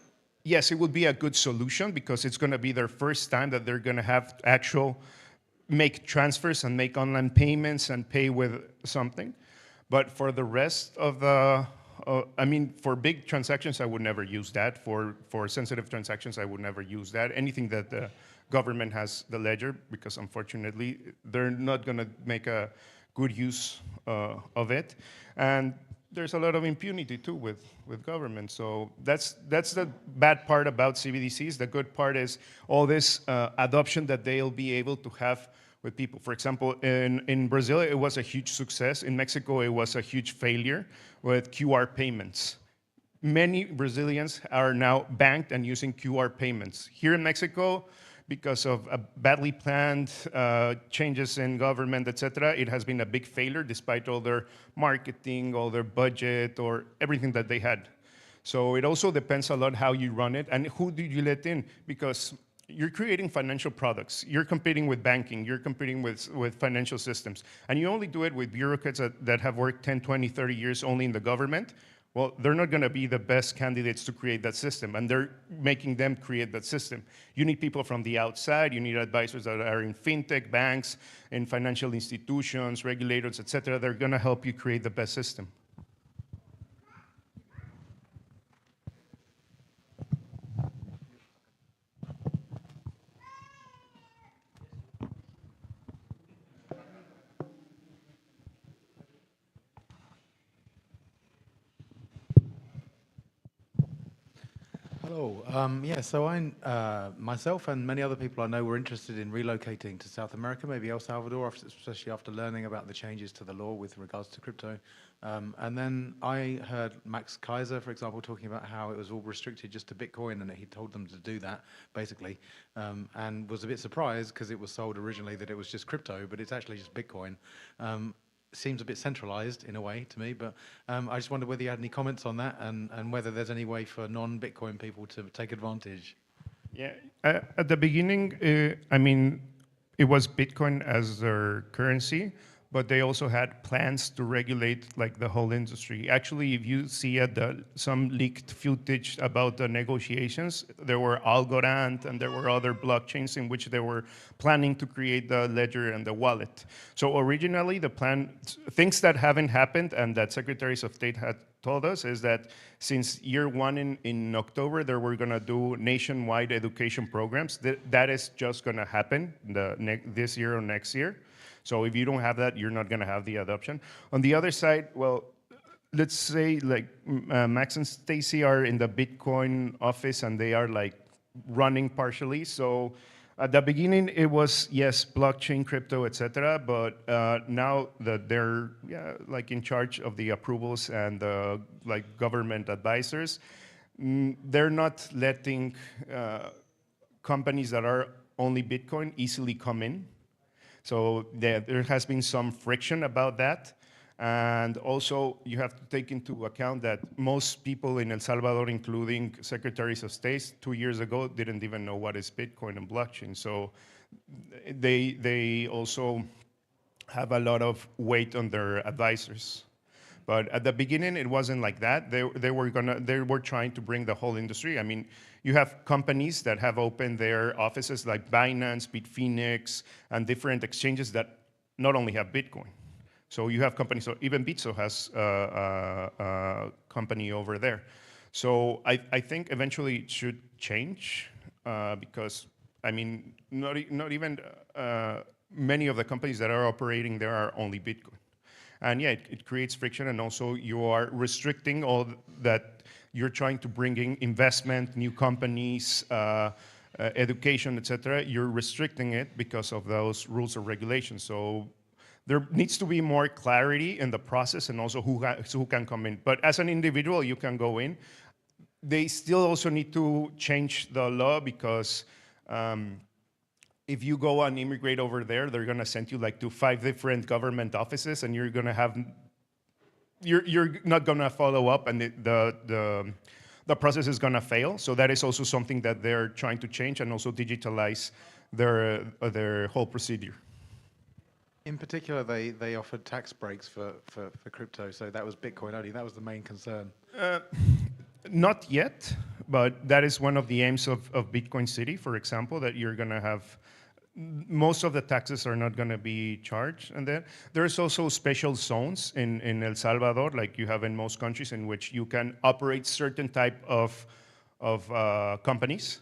yes, it would be a good solution because it's going to be their first time that they're going to have actual make transfers and make online payments and pay with something. But for the rest of the, I mean, for big transactions, I would never use that. For sensitive transactions, I would never use that. Anything that the government has the ledger, because unfortunately, they're not going to make a good use of it. And there's a lot of impunity too with government. So that's the bad part about CBDCs. The good part is all this adoption that they'll be able to have with people. For example, in Brazil, it was a huge success. In Mexico, it was a huge failure with QR payments. Many Brazilians are now banked and using QR payments. Here in Mexico, because of badly planned changes in government, et cetera, it has been a big failure despite all their marketing, all their budget, or everything that they had. So it also depends a lot how you run it and who do you let in, because you're creating financial products. You're competing with banking. You're competing with financial systems. And you only do it with bureaucrats that have worked 10, 20, 30 years only in the government. Well, they're not going to be the best candidates to create that system, and they're making them create that system. You need people from the outside. You need advisors that are in fintech, banks, in financial institutions, regulators, et cetera. They're going to help you create the best system. Hello. Yeah, so myself and many other people I know were interested in relocating to South America, maybe El Salvador, especially after learning about the changes to the law with regards to crypto. And then I heard Max Kaiser, for example, talking about how it was all restricted just to Bitcoin, and that he told them to do that, basically, and was a bit surprised because it was sold originally that it was just crypto, but it's actually just Bitcoin. Seems a bit centralized in a way to me, but I just wondered whether you had any comments on that, and whether there's any way for non-Bitcoin people to take advantage. Yeah, at the beginning, I mean, it was Bitcoin as their currency, but they also had plans to regulate like the whole industry. Actually, if you see some leaked footage about the negotiations, there were Algorand and there were other blockchains in which they were planning to create the ledger and the wallet. So originally the plan, things that haven't happened and that Secretaries of State had told us is that since year one in October, they were gonna do nationwide education programs. That is just gonna happen this year or next year. So if you don't have that, you're not going to have the adoption. On the other side, well, let's say like Max and Stacy are in the Bitcoin office and they are like running partially. So at the beginning, it was, yes, blockchain, crypto, etc. But now that they're like in charge of the approvals and the like government advisors, they're not letting companies that are only Bitcoin easily come in. So there has been some friction about that. And also you have to take into account that most people in El Salvador, including secretaries of state, 2 years ago didn't even know what is Bitcoin and blockchain. So they also have a lot of weight on their advisors. But at the beginning, it wasn't like that. They were trying to bring the whole industry. I mean, you have companies that have opened their offices like Binance, Bitfinex, and different exchanges that not only have Bitcoin. So you have companies, so even Bitso has a company over there. So I think eventually it should change because, I mean, not even many of the companies that are operating there are only Bitcoin. And yeah, it creates friction, and also you are restricting all that you're trying to bring in investment, new companies, education, etc. You're restricting it because of those rules or regulations. So there needs to be more clarity in the process, and also who can come in. But as an individual, you can go in. They still also need to change the law because if you go and immigrate over there, they're going to send you like to 5 different government offices, and you're going to have, you're not going to follow up, and the process is going to fail. So that is also something that they're trying to change, and also digitalize their whole procedure. In particular, they offered tax breaks for crypto, so that was Bitcoin only. That was the main concern. Not yet, but that is one of the aims of Bitcoin City, for example, that you're going to have, most of the taxes are not going to be charged. And then there's also special zones in El Salvador, like you have in most countries, in which you can operate certain type of companies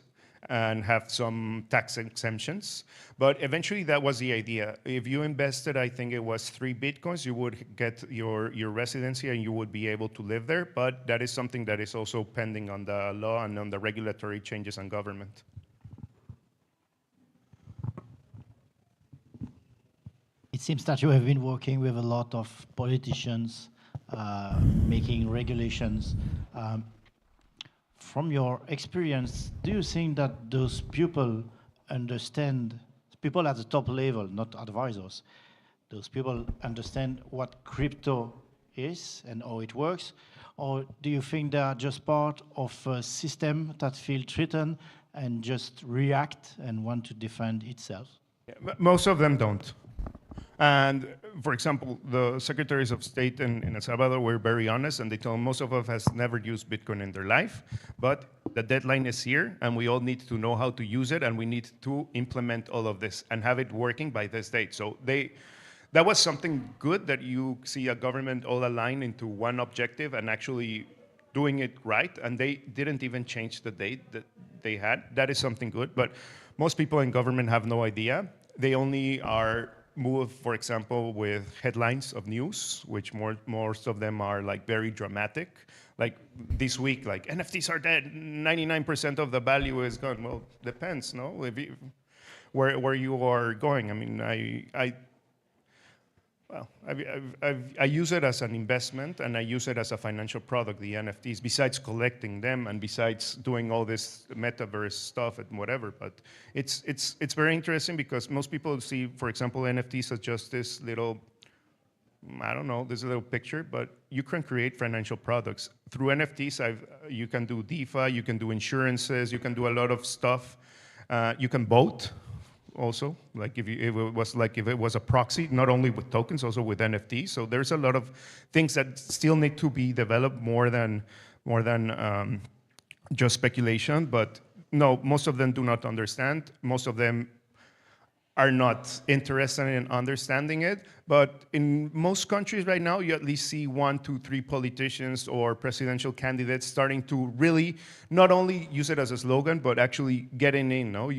and have some tax exemptions. But eventually that was the idea. If you invested, I think it was 3 Bitcoins, you would get your residency and you would be able to live there. But that is something that is also pending on the law and on the regulatory changes on government. It seems that you have been working with a lot of politicians, making regulations. From your experience, do you think that those people understand, people at the top level, not advisors, those people understand what crypto is and how it works? Or do you think they are just part of a system that feels threatened and just react and want to defend itself? Yeah, most of them don't. And for example, the secretaries of state in El Salvador were very honest, and they told most of us has never used Bitcoin in their life, but the deadline is here, and we all need to know how to use it, and we need to implement all of this and have it working by this date. So that was something good, that you see a government all aligned into one objective and actually doing it right, and they didn't even change the date that they had. That is something good, but most people in government have no idea. They only are move, for example, with headlines of news, which most of them are like very dramatic. Like this week, like NFTs are dead, 99% of the value is gone. Well, depends, no? If you, where you are going. I mean, I use it as an investment and I use it as a financial product, the NFTs, besides collecting them and besides doing all this metaverse stuff and whatever. But it's very interesting because most people see, for example, NFTs as just this little, I don't know, this little picture, but you can create financial products. Through NFTs, you can do DeFi, you can do insurances, you can do a lot of stuff. You can vote also, like if it was a proxy, not only with tokens, also with NFTs. So there's a lot of things that still need to be developed more than just speculation. But no, most of them do not understand. Most of them are not interested in understanding it. But in most countries right now, you at least see 1, 2, 3 politicians or presidential candidates starting to really not only use it as a slogan, but actually getting in, no?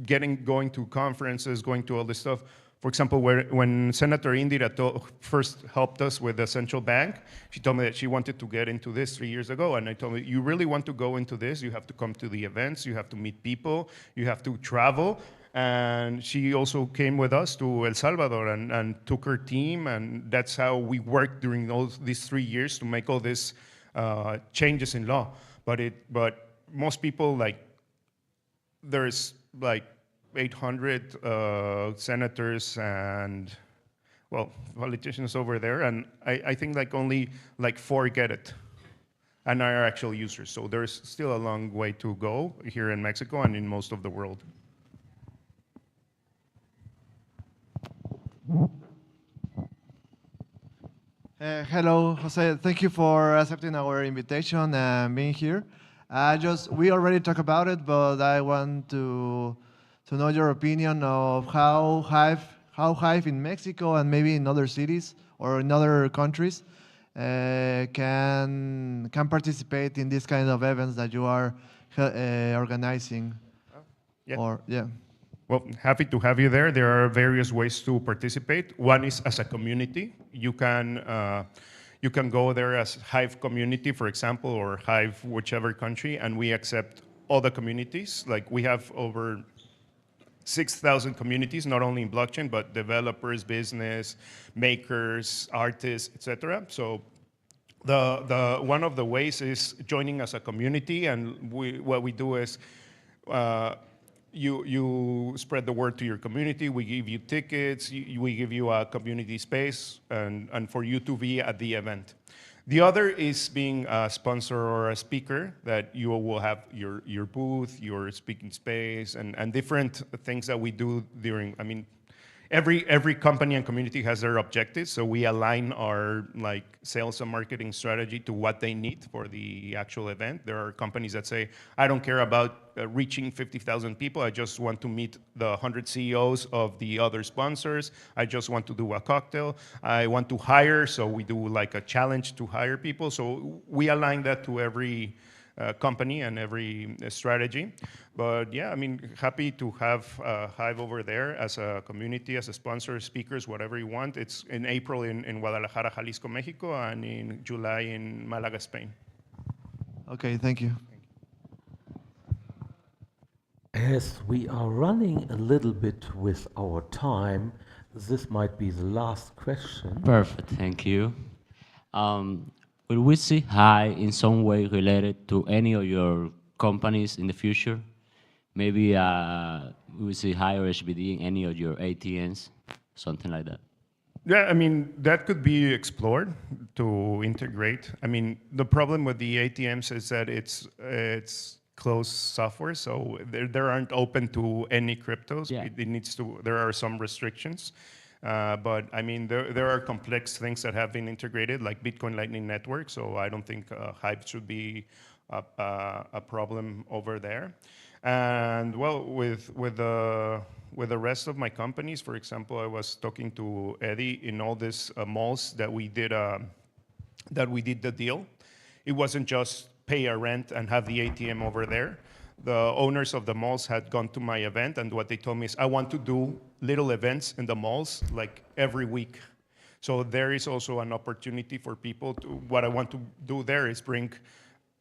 Going to conferences, going to all this stuff. For example, when Senator Indira first helped us with the central bank, she told me that she wanted to get into this 3 years ago. And I told her, you really want to go into this? You have to come to the events, you have to meet people, you have to travel. And she also came with us to El Salvador and took her team, and that's how we worked during these 3 years to make all these changes in law. But most people, like, there's like 800 senators and, well, politicians over there, and I think like only like 4 get it and are actual users. So there's still a long way to go here in Mexico and in most of the world. Hello, Jose. Thank you for accepting our invitation and being here. We already talked about it, but I want to know your opinion of how Hive in Mexico and maybe in other cities or in other countries can participate in this kind of events that you are organizing. Yeah. Well, happy to have you there. There are various ways to participate. One is as a community. You can go there as Hive community, for example, or Hive whichever country, and we accept all the communities. Like we have over 6,000 communities, not only in blockchain, but developers, business, makers, artists, etc. So one of the ways is joining as a community, and what we do is you spread the word to your community. We give you tickets. We give you a community space and for you to be at the event. The other is being a sponsor or a speaker, that you will have your booth, your speaking space, and different things that we do during, I mean, every company and community has their objectives, so we align our like sales and marketing strategy to what they need for the actual event. There are companies that say, I don't care about reaching 50,000 people, I just want to meet the 100 CEOs of the other sponsors, I just want to do a cocktail, I want to hire, so we do like a challenge to hire people. So we align that to every company and every strategy. But yeah, I mean, happy to have Hive over there as a community, as a sponsor, speakers, whatever you want. It's in April in Guadalajara, Jalisco, Mexico, and in July in Malaga, Spain. Okay, thank you. As we are running a little bit with our time, this might be the last question. Perfect, thank you. Will we see Hive in some way related to any of your companies in the future? Maybe we will see Hive or HBD in any of your ATMs, something like that. Yeah, I mean, that could be explored to integrate. I mean, the problem with the ATMs is that it's closed software, so they aren't open to any cryptos. Yeah. It needs to. There are some restrictions. But I mean, there are complex things that have been integrated, like Bitcoin Lightning Network. So I don't think Hive should be a problem over there. And well, with the rest of my companies, for example, I was talking to Eddie in all these malls that we did the deal. It wasn't just pay a rent and have the ATM over there. the owners of the malls had gone to my event, and what they told me is, I want to do little events in the malls like every week. So there is also an opportunity for people to, what I want to do there is bring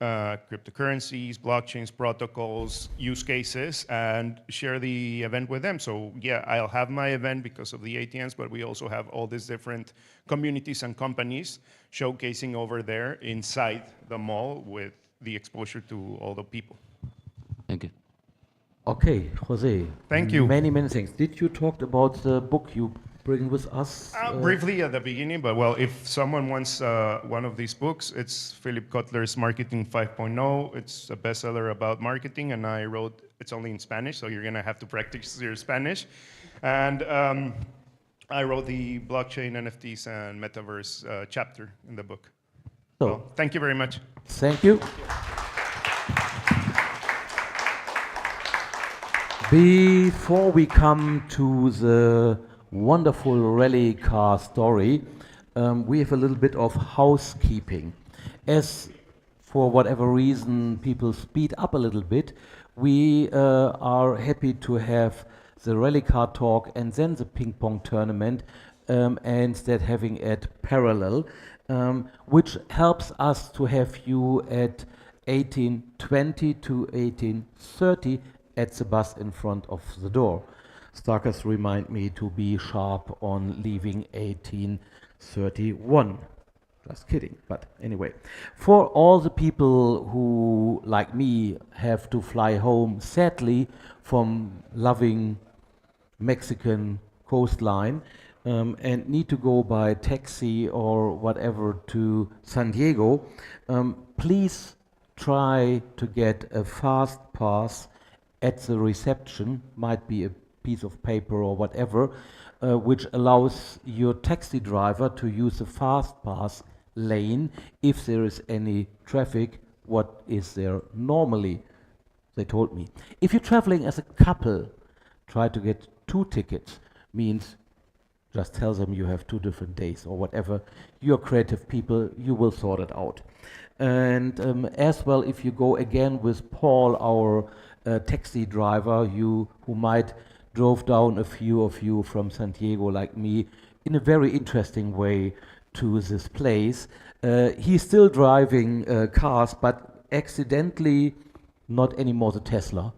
cryptocurrencies, blockchains, protocols, use cases, and share the event with them. So yeah, I'll have my event because of the ATMs, but we also have all these different communities and companies showcasing over there inside the mall with the exposure to all the people. Thank you. Okay, Jose. Thank you. Many, many things. Did you talk about the book you bring with us? Briefly at the beginning, but well, if someone wants one of these books, it's Philip Kotler's Marketing 5.0. It's a bestseller about marketing, and I wrote, it's only in Spanish, so you're gonna have to practice your Spanish. And I wrote the blockchain, NFTs, and metaverse chapter in the book. So, thank you very much. Thank you. Before we come to the wonderful rally car story, we have a little bit of housekeeping. As for whatever reason people speed up a little bit, we are happy to have the rally car talk and then the ping pong tournament, and instead having it parallel, which helps us to have you at 18:20 to 18:30 at the bus in front of the door. Starkers remind me to be sharp on leaving 18:31. Just kidding, but anyway. For all the people who, like me, have to fly home, sadly, from loving Mexican coastline, and need to go by taxi or whatever to San Diego, please try to get a fast pass at the reception, might be a piece of paper or whatever, which allows your taxi driver to use the fast pass lane if there is any traffic, what is there normally, they told me. If you're traveling as a couple, try to get 2 tickets, means just tell them you have 2 different days or whatever. You're creative people, you will sort it out. And as well, if you go again with Paul, our taxi driver, who might drove down a few of you from San Diego like me in a very interesting way to this place. He's still driving cars, but accidentally not anymore the Tesla.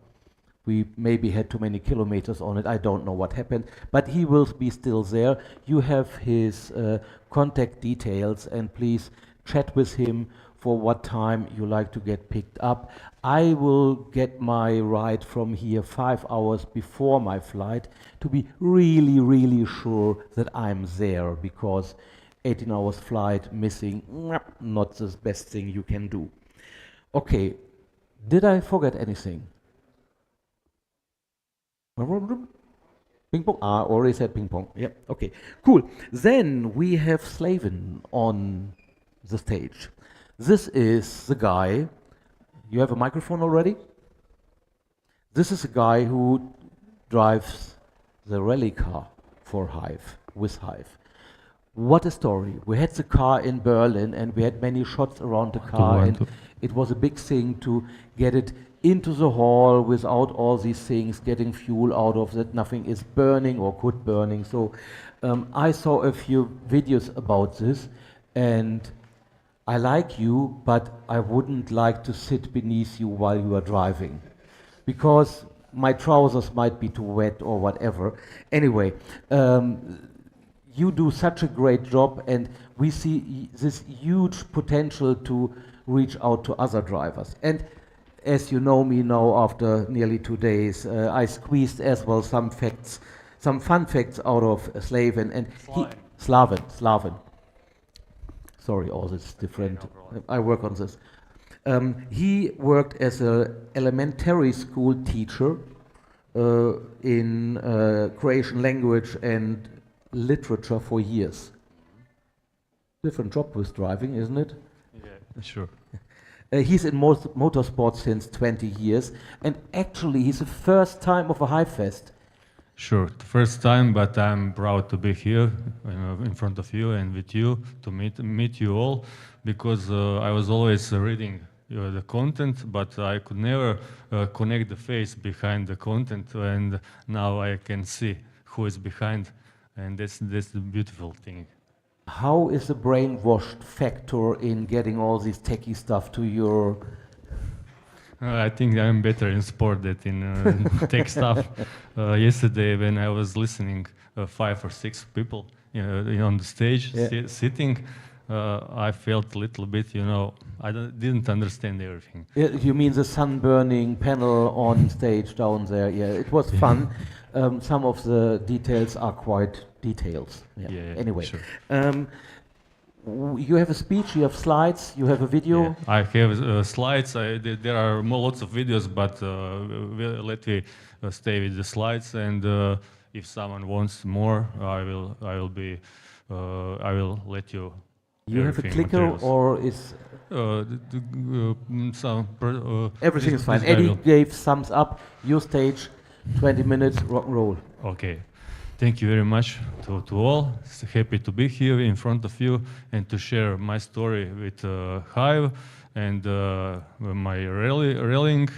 We maybe had too many kilometers on it. I don't know what happened, but he will be still there. You have his contact details, and please chat with him for what time you like to get picked up. I will get my ride from here 5 hours before my flight to be really, really sure that I'm there, because 18 hours flight missing, not the best thing you can do. Okay, did I forget anything? Ping pong? Already said ping pong. Yep, okay, cool. Then we have Slaven on the stage. This is the guy, you have a microphone already? This is a guy who drives the rally car for Hive, with Hive. What a story. We had the car in Berlin and we had many shots around the car, and it was a big thing to get it into the hall without all these things, getting fuel out of it, nothing is burning or could burning. So I saw a few videos about this, and I like you, but I wouldn't like to sit beneath you while you are driving, because my trousers might be too wet or whatever. Anyway, you do such a great job, and we see this huge potential to reach out to other drivers. And as you know me now, after nearly 2 days, I squeezed as well some facts, some fun facts out of Slaven, and Slaven. Sorry, all this different. I work on this. He worked as an elementary school teacher in Croatian language and literature for years. Different job with driving, isn't it? Yeah, sure. He's in motorsports since 20 years, and actually he's the first time of a HiveFest. Sure, the first time, but I'm proud to be here in front of you and with you, to meet you all, because I was always reading the content, but I could never connect the face behind the content, and now I can see who is behind, and that's the beautiful thing. How is the brainwashed factor in getting all this techie stuff to your... I think I'm better in sport than in tech stuff. Yesterday, when I was listening, 5 or 6 people on the stage sitting, I felt a little bit, I didn't understand everything. You mean the sun-burning panel on stage down there? Yeah, it was fun. Some of the details are quite details. Yeah. Anyway, sure. You have a speech, you have slides, you have a video. Yeah, I have slides. There are lots of videos, but let me stay with the slides. And if someone wants more, I will let you. You have a clicker, materials. or is everything is fine. This Eddie gave thumbs up. Your stage, 20 minutes, rock and roll. Okay. Thank you very much to all. Happy to be here in front of you and to share my story with Hive and my rallying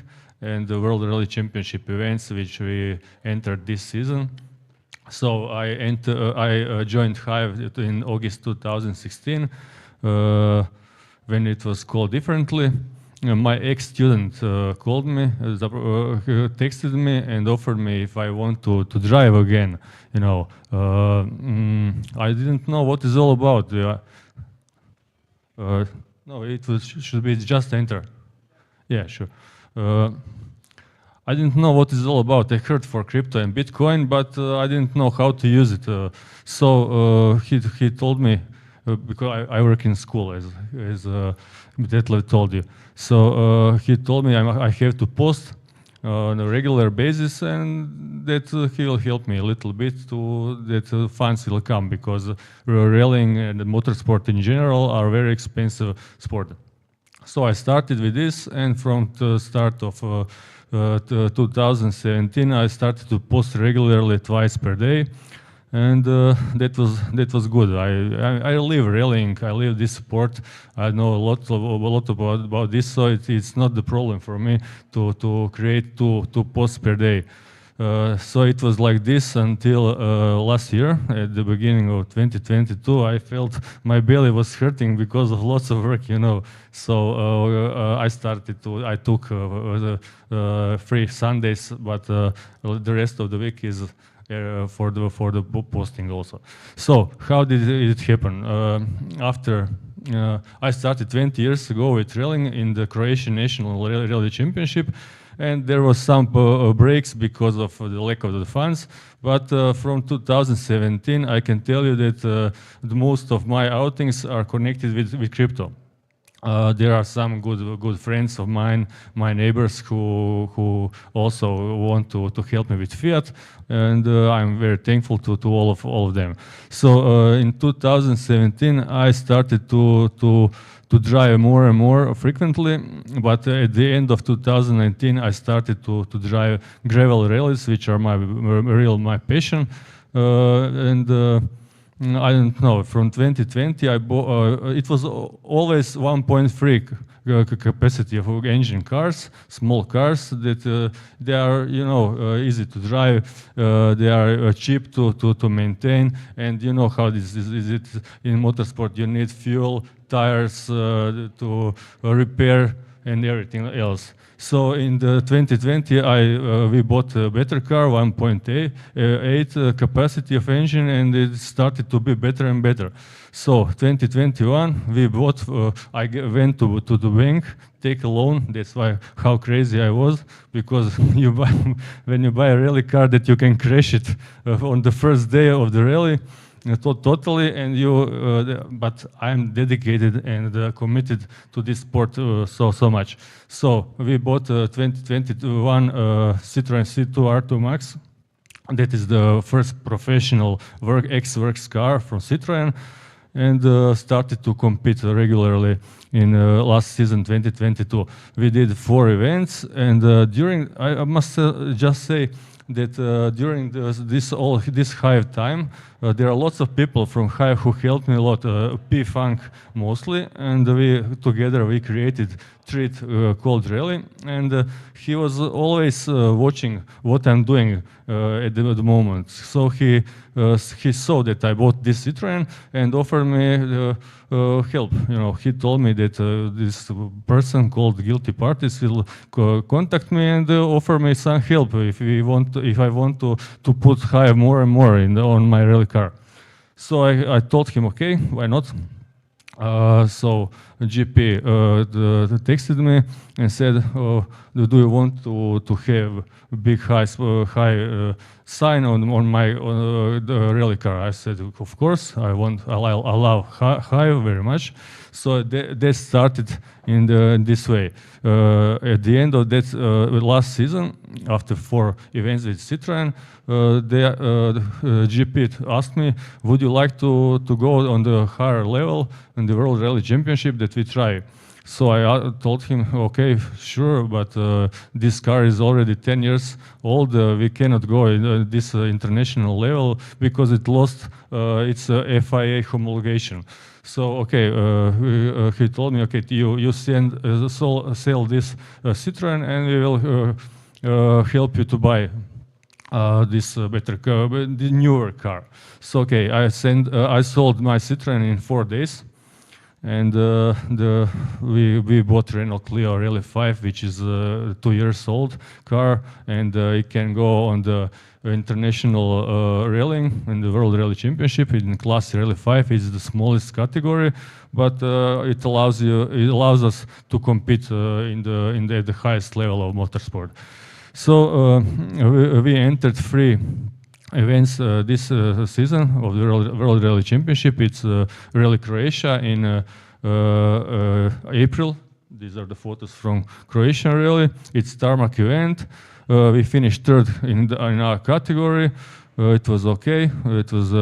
and the World Rally Championship events which we entered this season. So I joined Hive in August 2016 when it was called differently. My ex-student called me, texted me, and offered me if I want to drive again. I didn't know what it's all about. No, should be just enter. Yeah, sure. I didn't know what it's all about. I heard for crypto and Bitcoin, but I didn't know how to use it. So he told me, because I work in school, as Detlef told you. So he told me I have to post on a regular basis, and that he will help me a little bit that funds will come, because rallying and motorsport in general are very expensive sport. So I started with this, and from the start of 2017 I started to post regularly twice per day. And that was good. I live rallying. I live this sport. I know a lot about this, so it's not the problem for me to create two posts per day. So it was like this until last year, at the beginning of 2022. I felt my belly was hurting because of lots of work, So I took free Sundays, but the rest of the week is for the posting also. So how did it happen? After I started 20 years ago with rallying in the Croatian National Rally Championship, and there was some breaks because of the lack of the funds. But from 2017, I can tell you that the most of my outings are connected with crypto. There are some good friends of mine, my neighbors, who also want to help me with fiat, and I'm very thankful to all of them. So in 2017, I started to drive more and more frequently, but at the end of 2019, I started to drive gravel rallies, which are my passion, and. I don't know, from 2020, it was always 1.3 capacity of engine cars, small cars that they are, easy to drive, they are cheap to maintain, and you know how this is it in motorsport. You need fuel, tires to repair, and everything else. So in the 2020, we bought a better car, 1.8 capacity of engine, and it started to be better and better. So 2021, we bought. I went to the bank, take a loan. That's how crazy I was, because when you buy a rally car, that you can crash it on the first day of the rally. Totally, and but I'm dedicated and committed to this sport so much. So we bought 2021 Citroen C2 R2 Max. That is the first professional ex-works car from Citroen, and started to compete regularly in last season 2022. We did 4 events, and I must just say, that during this Hive time, there are lots of people from Hive who helped me a lot, P-Funk mostly, and together we created treat called Rally, and he was always watching what I'm doing at the moment. So he saw that I bought this Citroen and offered me help. You know, he told me that this person called Guilty Parties will contact me and offer me some help if I want to put Hive more and more on my rally car. So I told him, okay, why not? So GP texted me and said, do you want to have a big high sign on my the rally car? I said, of course, I love Hive very much. So that started in this way. At the end of that last season, after 4 events with Citroen, GP asked me, would you like to go on the higher level in the World Rally Championship that we try? So I told him, okay, sure, but this car is already 10 years old. We cannot go in this international level because it lost its FIA homologation. So okay, he told me, okay, you sell this Citroen, and we will help you to buy this better car, the newer car. So okay, I sold my Citroen in 4 days. And we bought Renault Clio Rally 5, which is a 2 years old car, and it can go on the international rallying in the World Rally Championship in class Rally 5. It's the smallest category, but it allows us to compete at the highest level of motorsport. So we entered 3 events this season of the World Rally Championship. It's Rally Croatia in April. These are the photos from Croatian Rally. It's tarmac event. We finished 3rd in our category. It was okay. It was.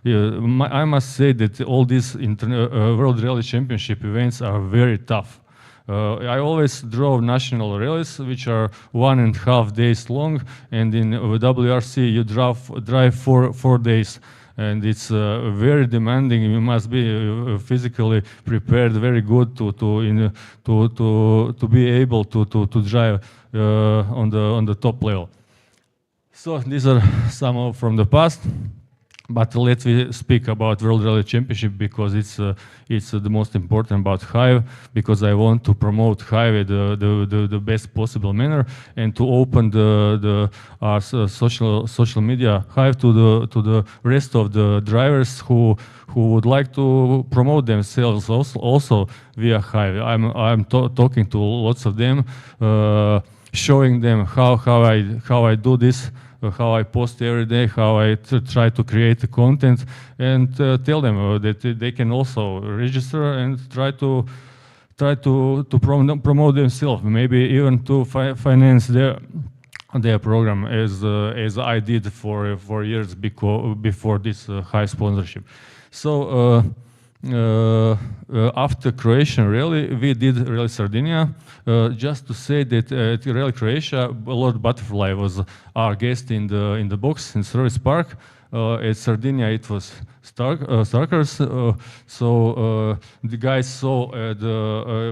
I must say that all these World Rally Championship events are very tough. I always drove national rallies, which are 1.5 days long, and in WRC you drive 4 days, and it's very demanding. You must be physically prepared, very good to be able to drive on the top level. So these are some from the past. But let's speak about World Rally Championship because it's the most important about Hive, because I want to promote Hive the best possible manner and to open our social media Hive to the rest of the drivers who would like to promote themselves also via Hive. I'm talking to lots of them, showing them how I do this. How I post every day, how I try to create the content, and tell them that they can also register and try to promote themselves, maybe even to finance their program as I did for years before this high sponsorship. So after Croatian Rally, we did Rally Sardinia. Just to say that at Rally Croatia, Lord Butterfly was our guest in the box in Service Park. At Sardinia, it was Starkers. So the guys saw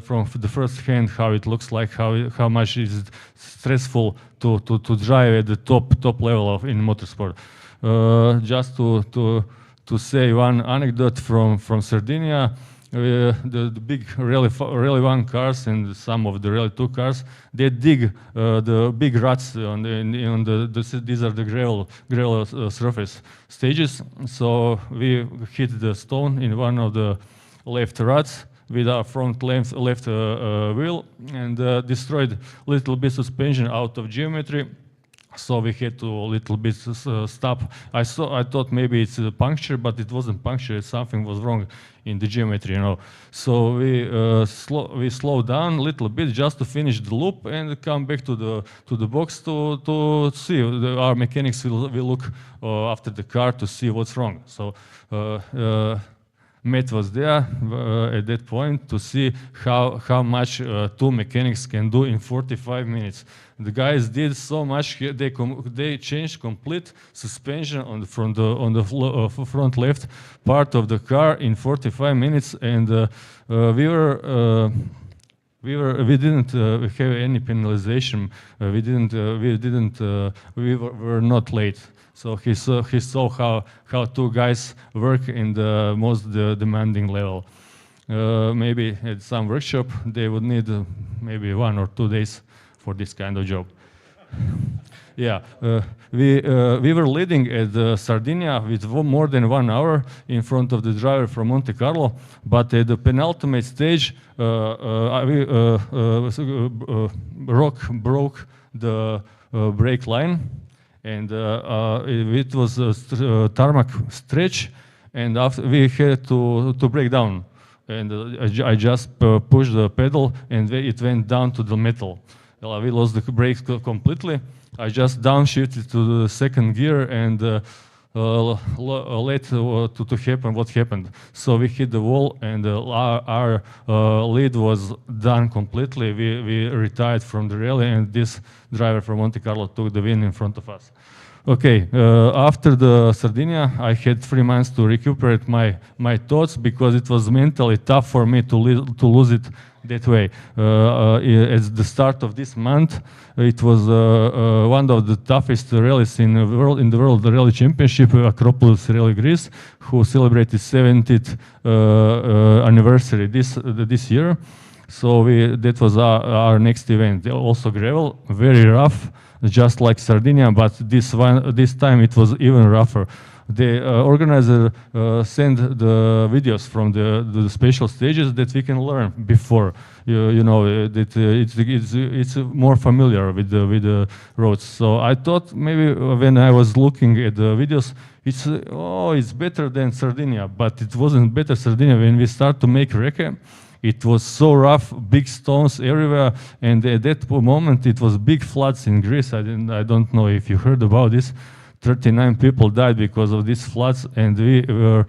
from the first hand how it looks like, how much is stressful to drive at the top level in motorsport. Just to say one anecdote from Sardinia, the big Rally 1 cars and some of the Rally 2 cars, they dig the big ruts these are the gravel surface stages. So we hit the stone in one of the left ruts with our front left wheel and destroyed a little bit suspension out of geometry. So we had to a little bit stop. I thought maybe it's a puncture, but it wasn't puncture. Something was wrong in the geometry, you know. So we slowed down a little bit just to finish the loop and come back to the box to see. Our mechanics will look after the car to see what's wrong. So Matt was there at that point to see how much two mechanics can do in 45 minutes. The guys did so much. They changed complete suspension on the front left part of the car in 45 minutes, and we didn't have any penalization. We were not late. So he saw how two guys work in the most demanding level. Maybe at some workshop they would need maybe 1 or 2 days for this kind of job. Yeah, we were leading at Sardinia with more than 1 hour in front of the driver from Monte Carlo, but at the penultimate stage, Rock broke the brake line, and it was a tarmac stretch, and after we had to break down, and I just pushed the pedal, and it went down to the metal. We lost the brakes completely. I just downshifted to the second gear and let to happen what happened. So we hit the wall, and our lead was done completely. We retired from the rally, and this driver from Monte Carlo took the win in front of us. Okay, after the Sardinia, I had 3 months to recuperate my thoughts, because it was mentally tough for me to lose it that way. At the start of this month, it was one of the toughest rallies in the world Rally Championship, Acropolis Rally Greece, who celebrated 70th anniversary this year. So that was our next event. Also gravel, very rough, just like Sardinia, but this time it was even rougher. The organizer sent the videos from the special stages that we can learn before. You know that it's more familiar with the roads. So I thought maybe when I was looking at the videos, it's better than Sardinia, but it wasn't better Sardinia. When we start to make recce, it was so rough, big stones everywhere, and at that moment it was big floods in Greece. I don't know if you heard about this. 39 people died because of these floods, and we were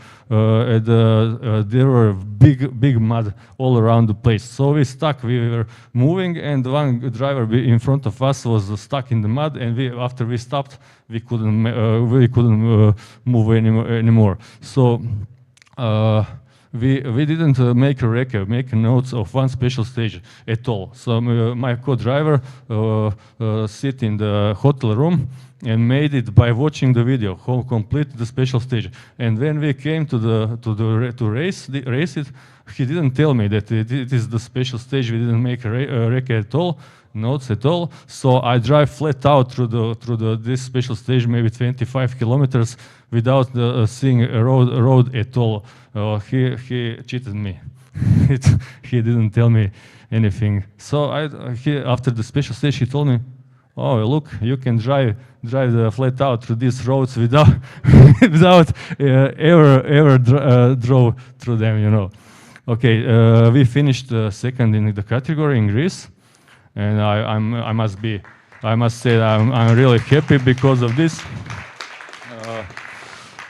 there were big mud all around the place. So we stuck. We were moving, and one driver in front of us was stuck in the mud. And after we stopped, we couldn't move anymore. So. We didn't make notes of one special stage at all. So my co-driver sit in the hotel room and made it by watching the video, how complete the special stage. And when we came to race it, he didn't tell me that it is the special stage. We didn't make a recce at all, notes at all. So I drive flat out through this special stage, maybe 25 kilometers, without seeing a road at all. He cheated me. He didn't tell me anything. So after the special stage, he told me, "Oh, look, you can drive flat out through these roads without ever drove through them, you know." Okay, we finished second in the category in Greece, and I must say I'm really happy because of this.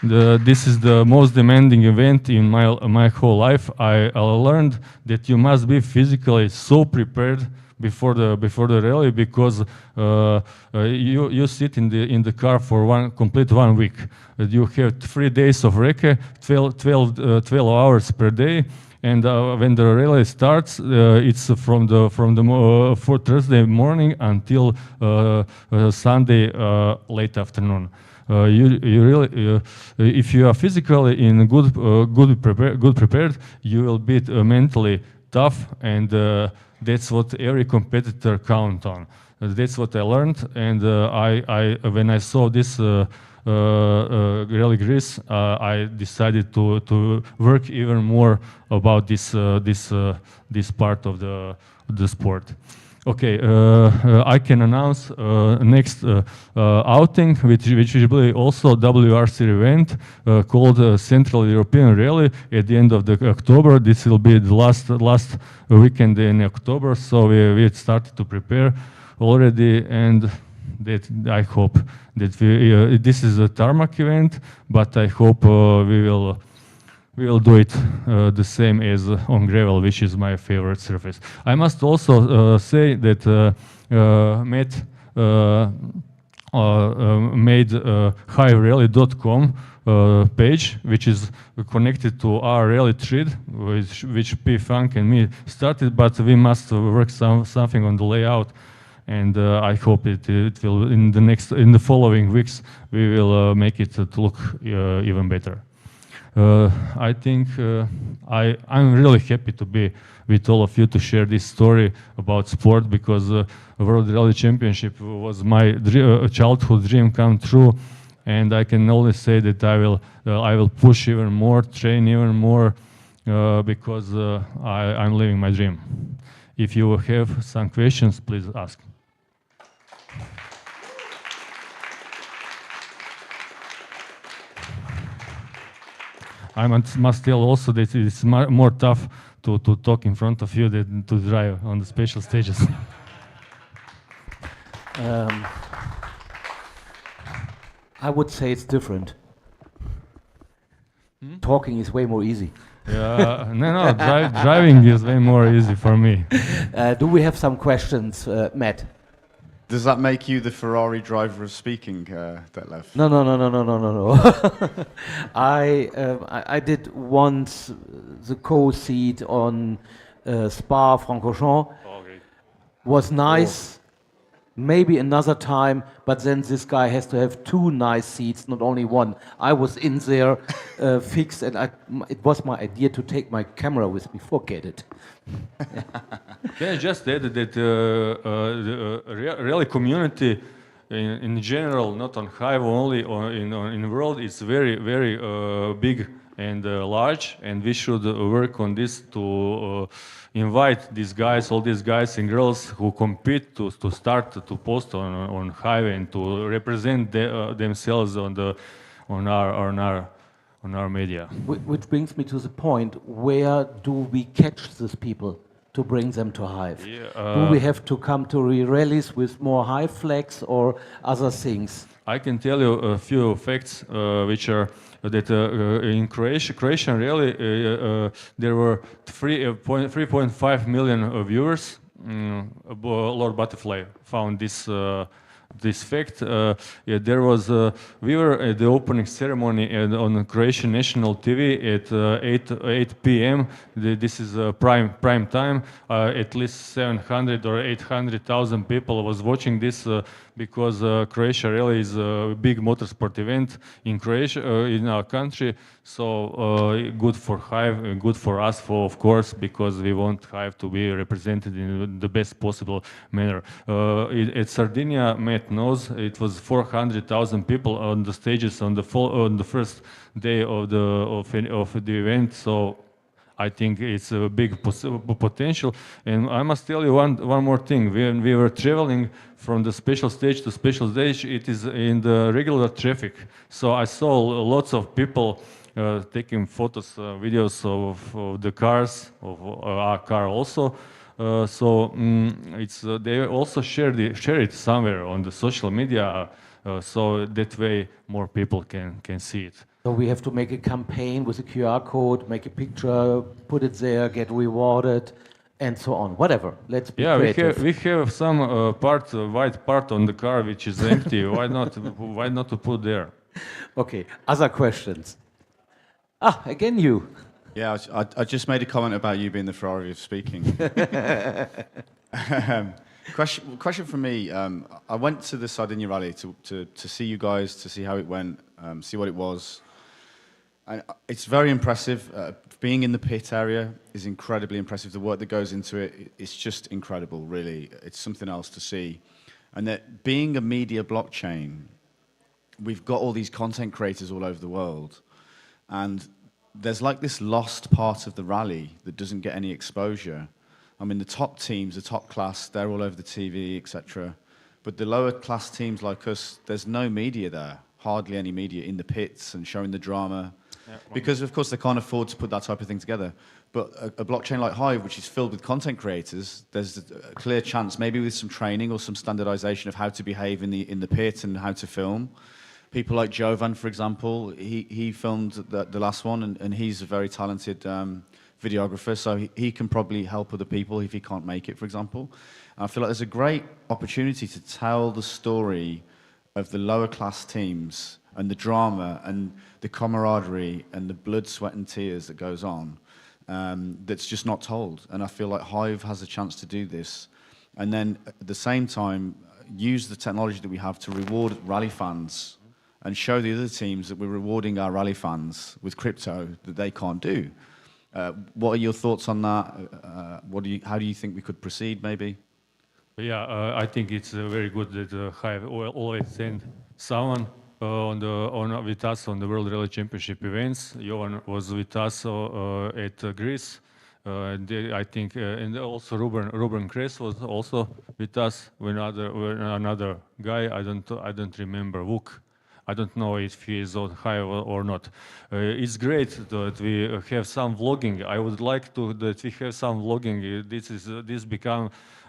This is the most demanding event in my whole life. I learned that you must be physically so prepared before the rally, because you sit in the car for complete 1 week. You have 3 days of recce, 12 hours per day. And when the rally starts, it's from for Thursday morning until Sunday late afternoon. You really, if you are physically in good prepared, you will be mentally tough, and that's what every competitor count on. That's what I learned, and when I saw this Rally Greece, I decided to work even more about this part of the sport. Okay, I can announce next outing, which will be also WRC event called Central European Rally at the end of October. This will be the last weekend in October, so we started to prepare already, and that I hope that this is a tarmac event, but I hope we will we will do it the same as on gravel, which is my favorite surface. I must also say that Matt made HiveRally.com page, which is connected to our rally thread, which P Funk and me started. But we must work something on the layout, and I hope it will in the following weeks we will make it to look even better. I think I'm really happy to be with all of you to share this story about sport, because World Rally Championship was my childhood dream come true, and I can only say that I will push even more, train even more, because I'm living my dream. If you have some questions, please ask. I must tell also that it's more tough to talk in front of you than to drive on the special stages. I would say it's different. Talking is way more easy. Yeah, no, driving is way more easy for me. Do we have some questions, Matt? Does that make you the Ferrari driver of speaking, Detlef? No. I did once the co-seat on Spa-Francorchamps. Okay. Was nice. Maybe another time, but then this guy has to have 2 nice seats, not only one. I was in there fixed, and it was my idea to take my camera with me. Forget it. Can I just add that the rally community in general, not on Hive only, or in the world, is very, very big and large, and we should work on this to invite these guys, all these guys and girls who compete to start to post on Hive and to represent themselves on our media. Which brings me to the point: where do we catch these people to bring them to Hive? Do we have to come to rallies with more Hive flags or other things? I can tell you a few facts, which are that in Croatian rally there were 3.5 million viewers. Lord Butterfly found this fact. There was we were at the opening ceremony on Croatian national TV at 8 p.m. This is prime time. At least 700 or 800,000 people was watching this because Croatia Rally is a big motorsport event in Croatia, in our country. So good for Hive, good for us, of course, because we want Hive to be represented in the best possible manner. At Sardinia, Matt knows, it was 400,000 people on the stages on the first day of the event. So I think it's a big potential. And I must tell you one more thing. When we were traveling from the special stage to special stage, it is in the regular traffic. So I saw lots of people taking photos, videos of the cars, of our car also. They also share it somewhere on the social media, so that way more people can see it. So we have to make a campaign with a QR code, make a picture, put it there, get rewarded, and so on. Whatever. Let's be creative. We have some white part on the car which is empty. Why not to put there? Okay. Other questions? Again you. Yeah, I just made a comment about you being the Ferrari of speaking. Question from me. I went to the Sardinia Rally to see you guys, to see how it went, see what it was. And it's very impressive. Being in the pit area is incredibly impressive. The work that goes into it, it's just incredible, really. It's something else to see. And that being a media blockchain, we've got all these content creators all over the world. And there's like this lost part of the rally that doesn't get any exposure. I mean, the top teams, the top class, they're all over the TV, etc. But the lower class teams like us, there's no media there, hardly any media in the pits and showing the drama. Yeah, because, of course, they can't afford to put that type of thing together. But a blockchain like Hive, which is filled with content creators, there's a clear chance, maybe with some training or some standardization of how to behave in the pit and how to film. people like Jovan, for example, he filmed the last one, and he's a very talented videographer, so he can probably help other people if he can't make it, for example. And I feel like there's a great opportunity to tell the story of the lower class teams and the drama and the camaraderie and the blood, sweat and tears that goes on, that's just not told. And I feel like Hive has a chance to do this. And then at the same time, use the technology that we have to reward rally fans and show the other teams that we're rewarding our rally fans with crypto that they can't do. What are your thoughts on that? How do you think we could proceed, maybe? Yeah, I think it's very good that Hive always send someone with us on the World Rally Championship events. Jovan was with us at Greece. I think, and also Ruben Kress was also with us. Another guy, I don't remember, Vuk. I don't know if he is on Hive or not. It's great that we have some vlogging. I would like that we have some vlogging.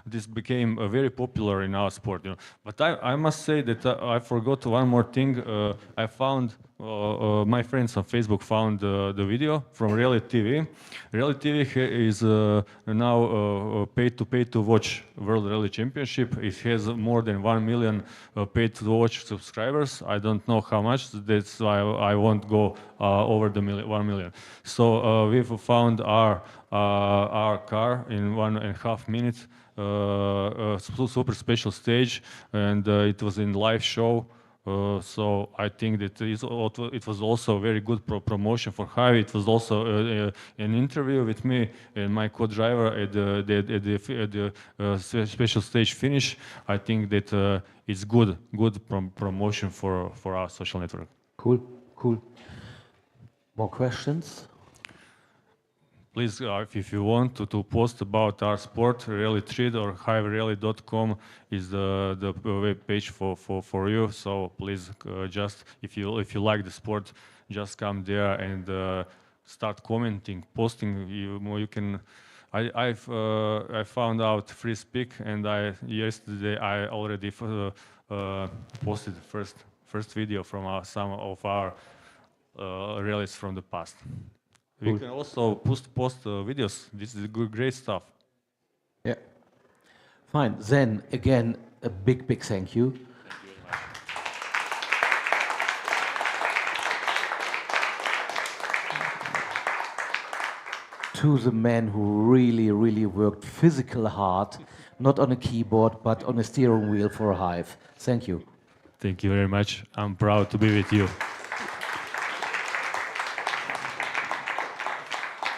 This became very popular in our sport, you know. But I must say that I forgot one more thing. I found my friends on Facebook found the video from Reality TV. Reality TV is now pay to watch World Rally Championship. It has more than 1 million pay to watch subscribers. I don't know how much. That's why I won't go over the 1 million. So we've found our car in 1.5 minutes. Super special stage, and it was in live show. So I think that it was also a very good promotion for Hive. It was also an interview with me and my co-driver at the special stage finish. I think that it's good promotion for our social network. Cool. More questions? Please, if you want to post about our sport, Rally Trade or hiverally.com is the web page for you. So please, just if you like the sport, just come there and start commenting, posting. You can. I found out free speak, and yesterday I already posted the first video from some of our rallies from the past. We can also post videos. This is great stuff. Yeah. Fine. Then again, a big thank you. To the man who really worked physical hard, not on a keyboard, but on a steering wheel for Hive. Thank you. Thank you very much. I'm proud to be with you.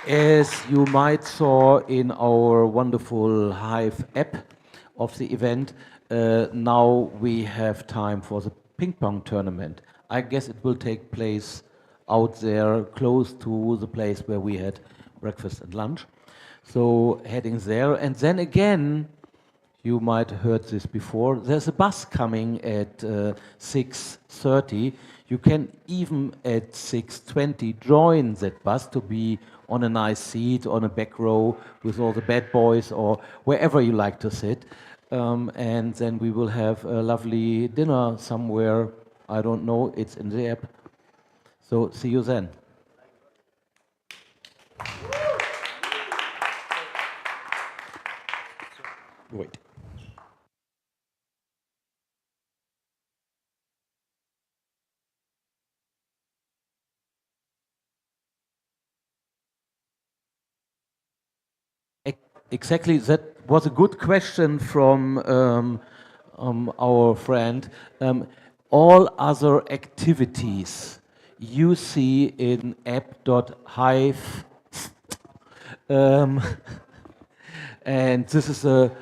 As you might saw in our wonderful Hive app of the event, now we have time for the ping pong tournament. I guess it will take place out there close to the place where we had breakfast and lunch. So heading there, and then again, you might have heard this before, there's a bus coming at 6:30. You can even at 6:20 join that bus to be on a nice seat, on a back row with all the bad boys or wherever you like to sit. And then we will have a lovely dinner somewhere. I don't know, it's in the app. So see you then. Wait. Exactly, that was a good question from our friend. All other activities you see in app.hive, and this is a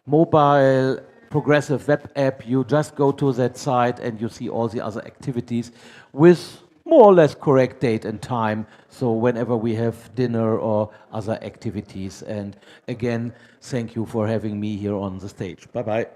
mobile progressive web app. You just go to that site and you see all the other activities with more or less correct date and time, so whenever we have dinner or other activities. And again, thank you for having me here on the stage. Bye-bye.